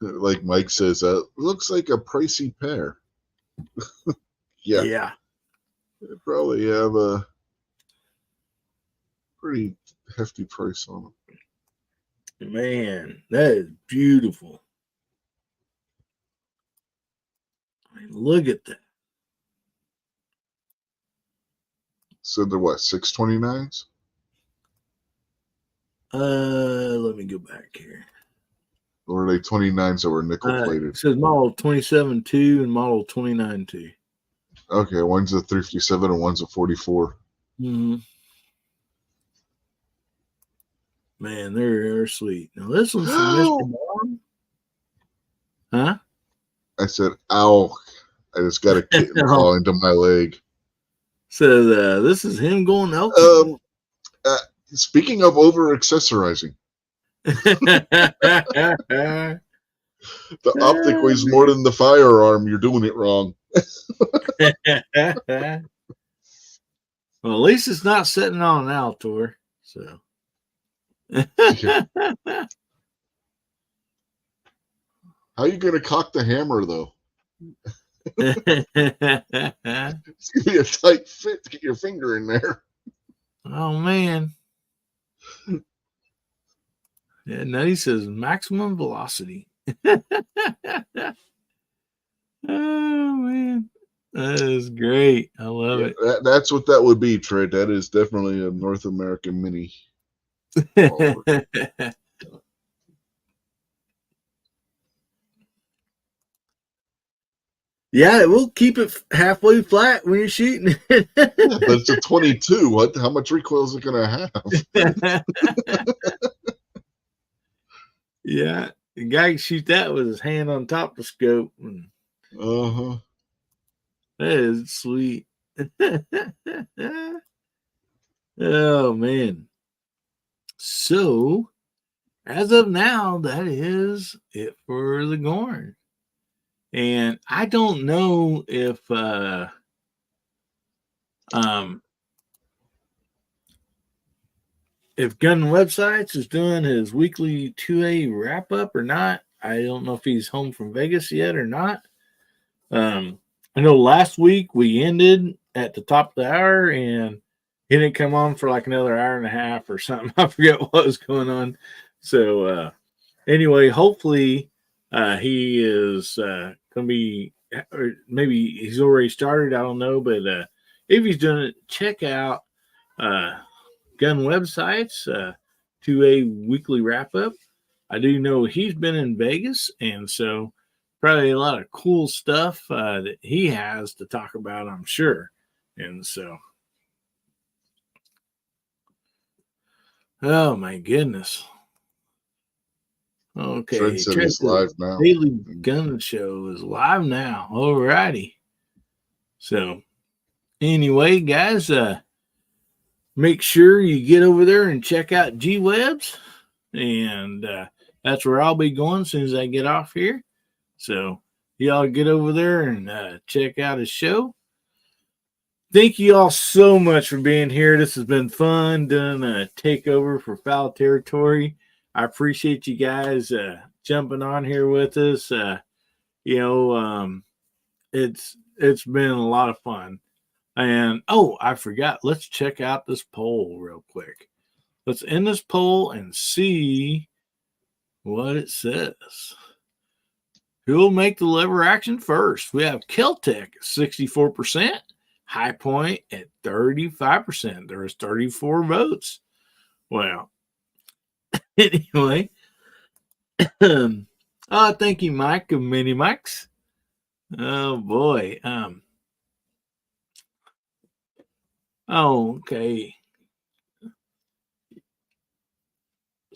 Like Mike says, looks like a pricey pair. Yeah. They probably have a pretty hefty price on them. Man, that is beautiful. I mean, look at that. So they're what, 629s? Let me go back here. Or are they 29s that were nickel plated? It says model 27.2 and model 29.2. Okay, one's a 357 and one's a 44. Mm-hmm. Man, they're sweet. Now this one's from Mr. Mom. Huh? I said, ow. I just got a kitten fall into my leg. So this is him going out. Speaking of over accessorizing, the optic weighs more than the firearm. You're doing it wrong. Well, at least it's not sitting on an Altor. So. How are you going to cock the hammer, though? It's going to be a tight fit to get your finger in there. Oh, man. Yeah, Nutty says maximum velocity. Oh, man. That is great. I love it. That's what that would be, Trey. That is definitely a North American Mini. Yeah, it will keep it halfway flat when you're shooting it. But it's a 22. How much recoil is it going to have? Yeah, the guy can shoot that with his hand on top of the scope. Uh-huh. That is sweet. Oh, man. So, as of now, that is it for the Gorn. And I don't know if Gun Websites is doing his weekly 2A wrap up or not. I don't know if he's home from Vegas yet or not. I know last week we ended at the top of the hour and he didn't come on for like another hour and a half or something. I forget what was going on. So anyway, hopefully he is going to be, or maybe he's already started. I don't know. But if he's done it, check out gun websites to a weekly wrap up. I do know he's been in Vegas, and so probably a lot of cool stuff that he has to talk about, I'm sure. And so, oh my goodness. Okay, is live now. Daily Gun Show is live now. All righty. So, anyway, guys, make sure you get over there and check out G-Webs, and that's where I'll be going as soon as I get off here. So, y'all get over there and check out his show. Thank you all so much for being here. This has been fun doing a takeover for Foul Territory. I appreciate you guys jumping on here with us. It's been a lot of fun. And I forgot. Let's check out this poll real quick. Let's end this poll and see what it says. Who'll make the lever action first? We have Keltec at 64%, High Point at 35%. There's 34 votes. Well, anyway, thank you, Mike of Mini Mikes. Oh boy. Okay.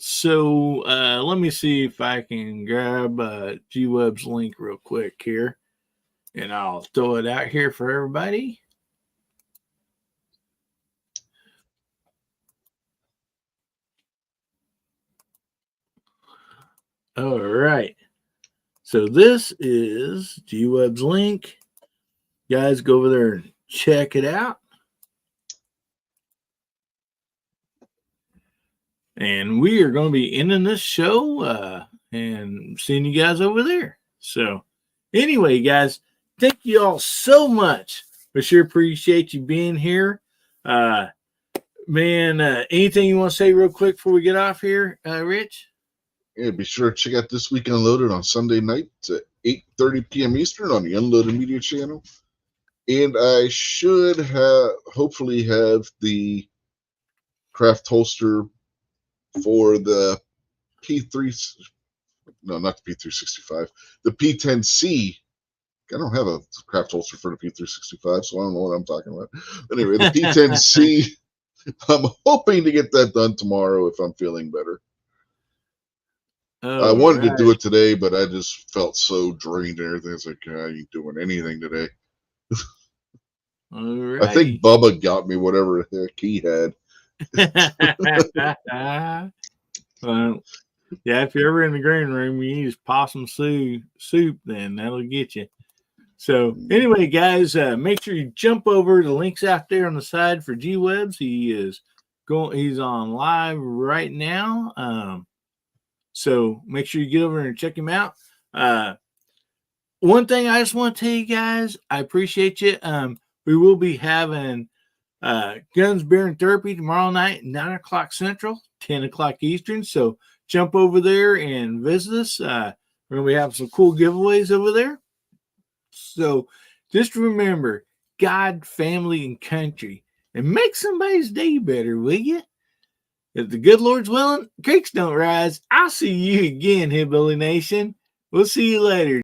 So let me see if I can grab G-Web's link real quick here, and I'll throw it out here for everybody. All right. So this is G-Web's link. Guys, go over there and check it out. And we are going to be ending this show and seeing you guys over there. So anyway, guys, thank you all so much. We sure appreciate you being here. Anything you want to say real quick before we get off here, Rich? Yeah, be sure to check out This Week Unloaded on Sunday night at 8:30 p.m. Eastern on the Unloaded Media channel. And I should hopefully have the craft holster for the P3, no, not the P365, the P10C. I don't have a craft holster for the P365, so I don't know what I'm talking about. Anyway, the P10C, I'm hoping to get that done tomorrow if I'm feeling better. I wanted to do it today, but I just felt so drained and everything. It's like, I ain't doing anything today. I think Bubba got me whatever the heck he had. Well, yeah, if you're ever in the green room, you use possum soup, then that'll get you. So anyway, guys, make sure you jump over the links out there on the side for G-Webs. He's on live right now. So make sure you get over and check him out. One thing I just want to tell you guys, I appreciate you. We will be having Guns, Beer, and Therapy tomorrow night, 9 o'clock Central, 10 o'clock Eastern. So jump over there and visit us. We're going to be having some cool giveaways over there. So just remember, God, family, and country, and make somebody's day better, will you? If the good Lord's willing, creeks don't rise. I'll see you again, Hillbilly Nation. We'll see you later.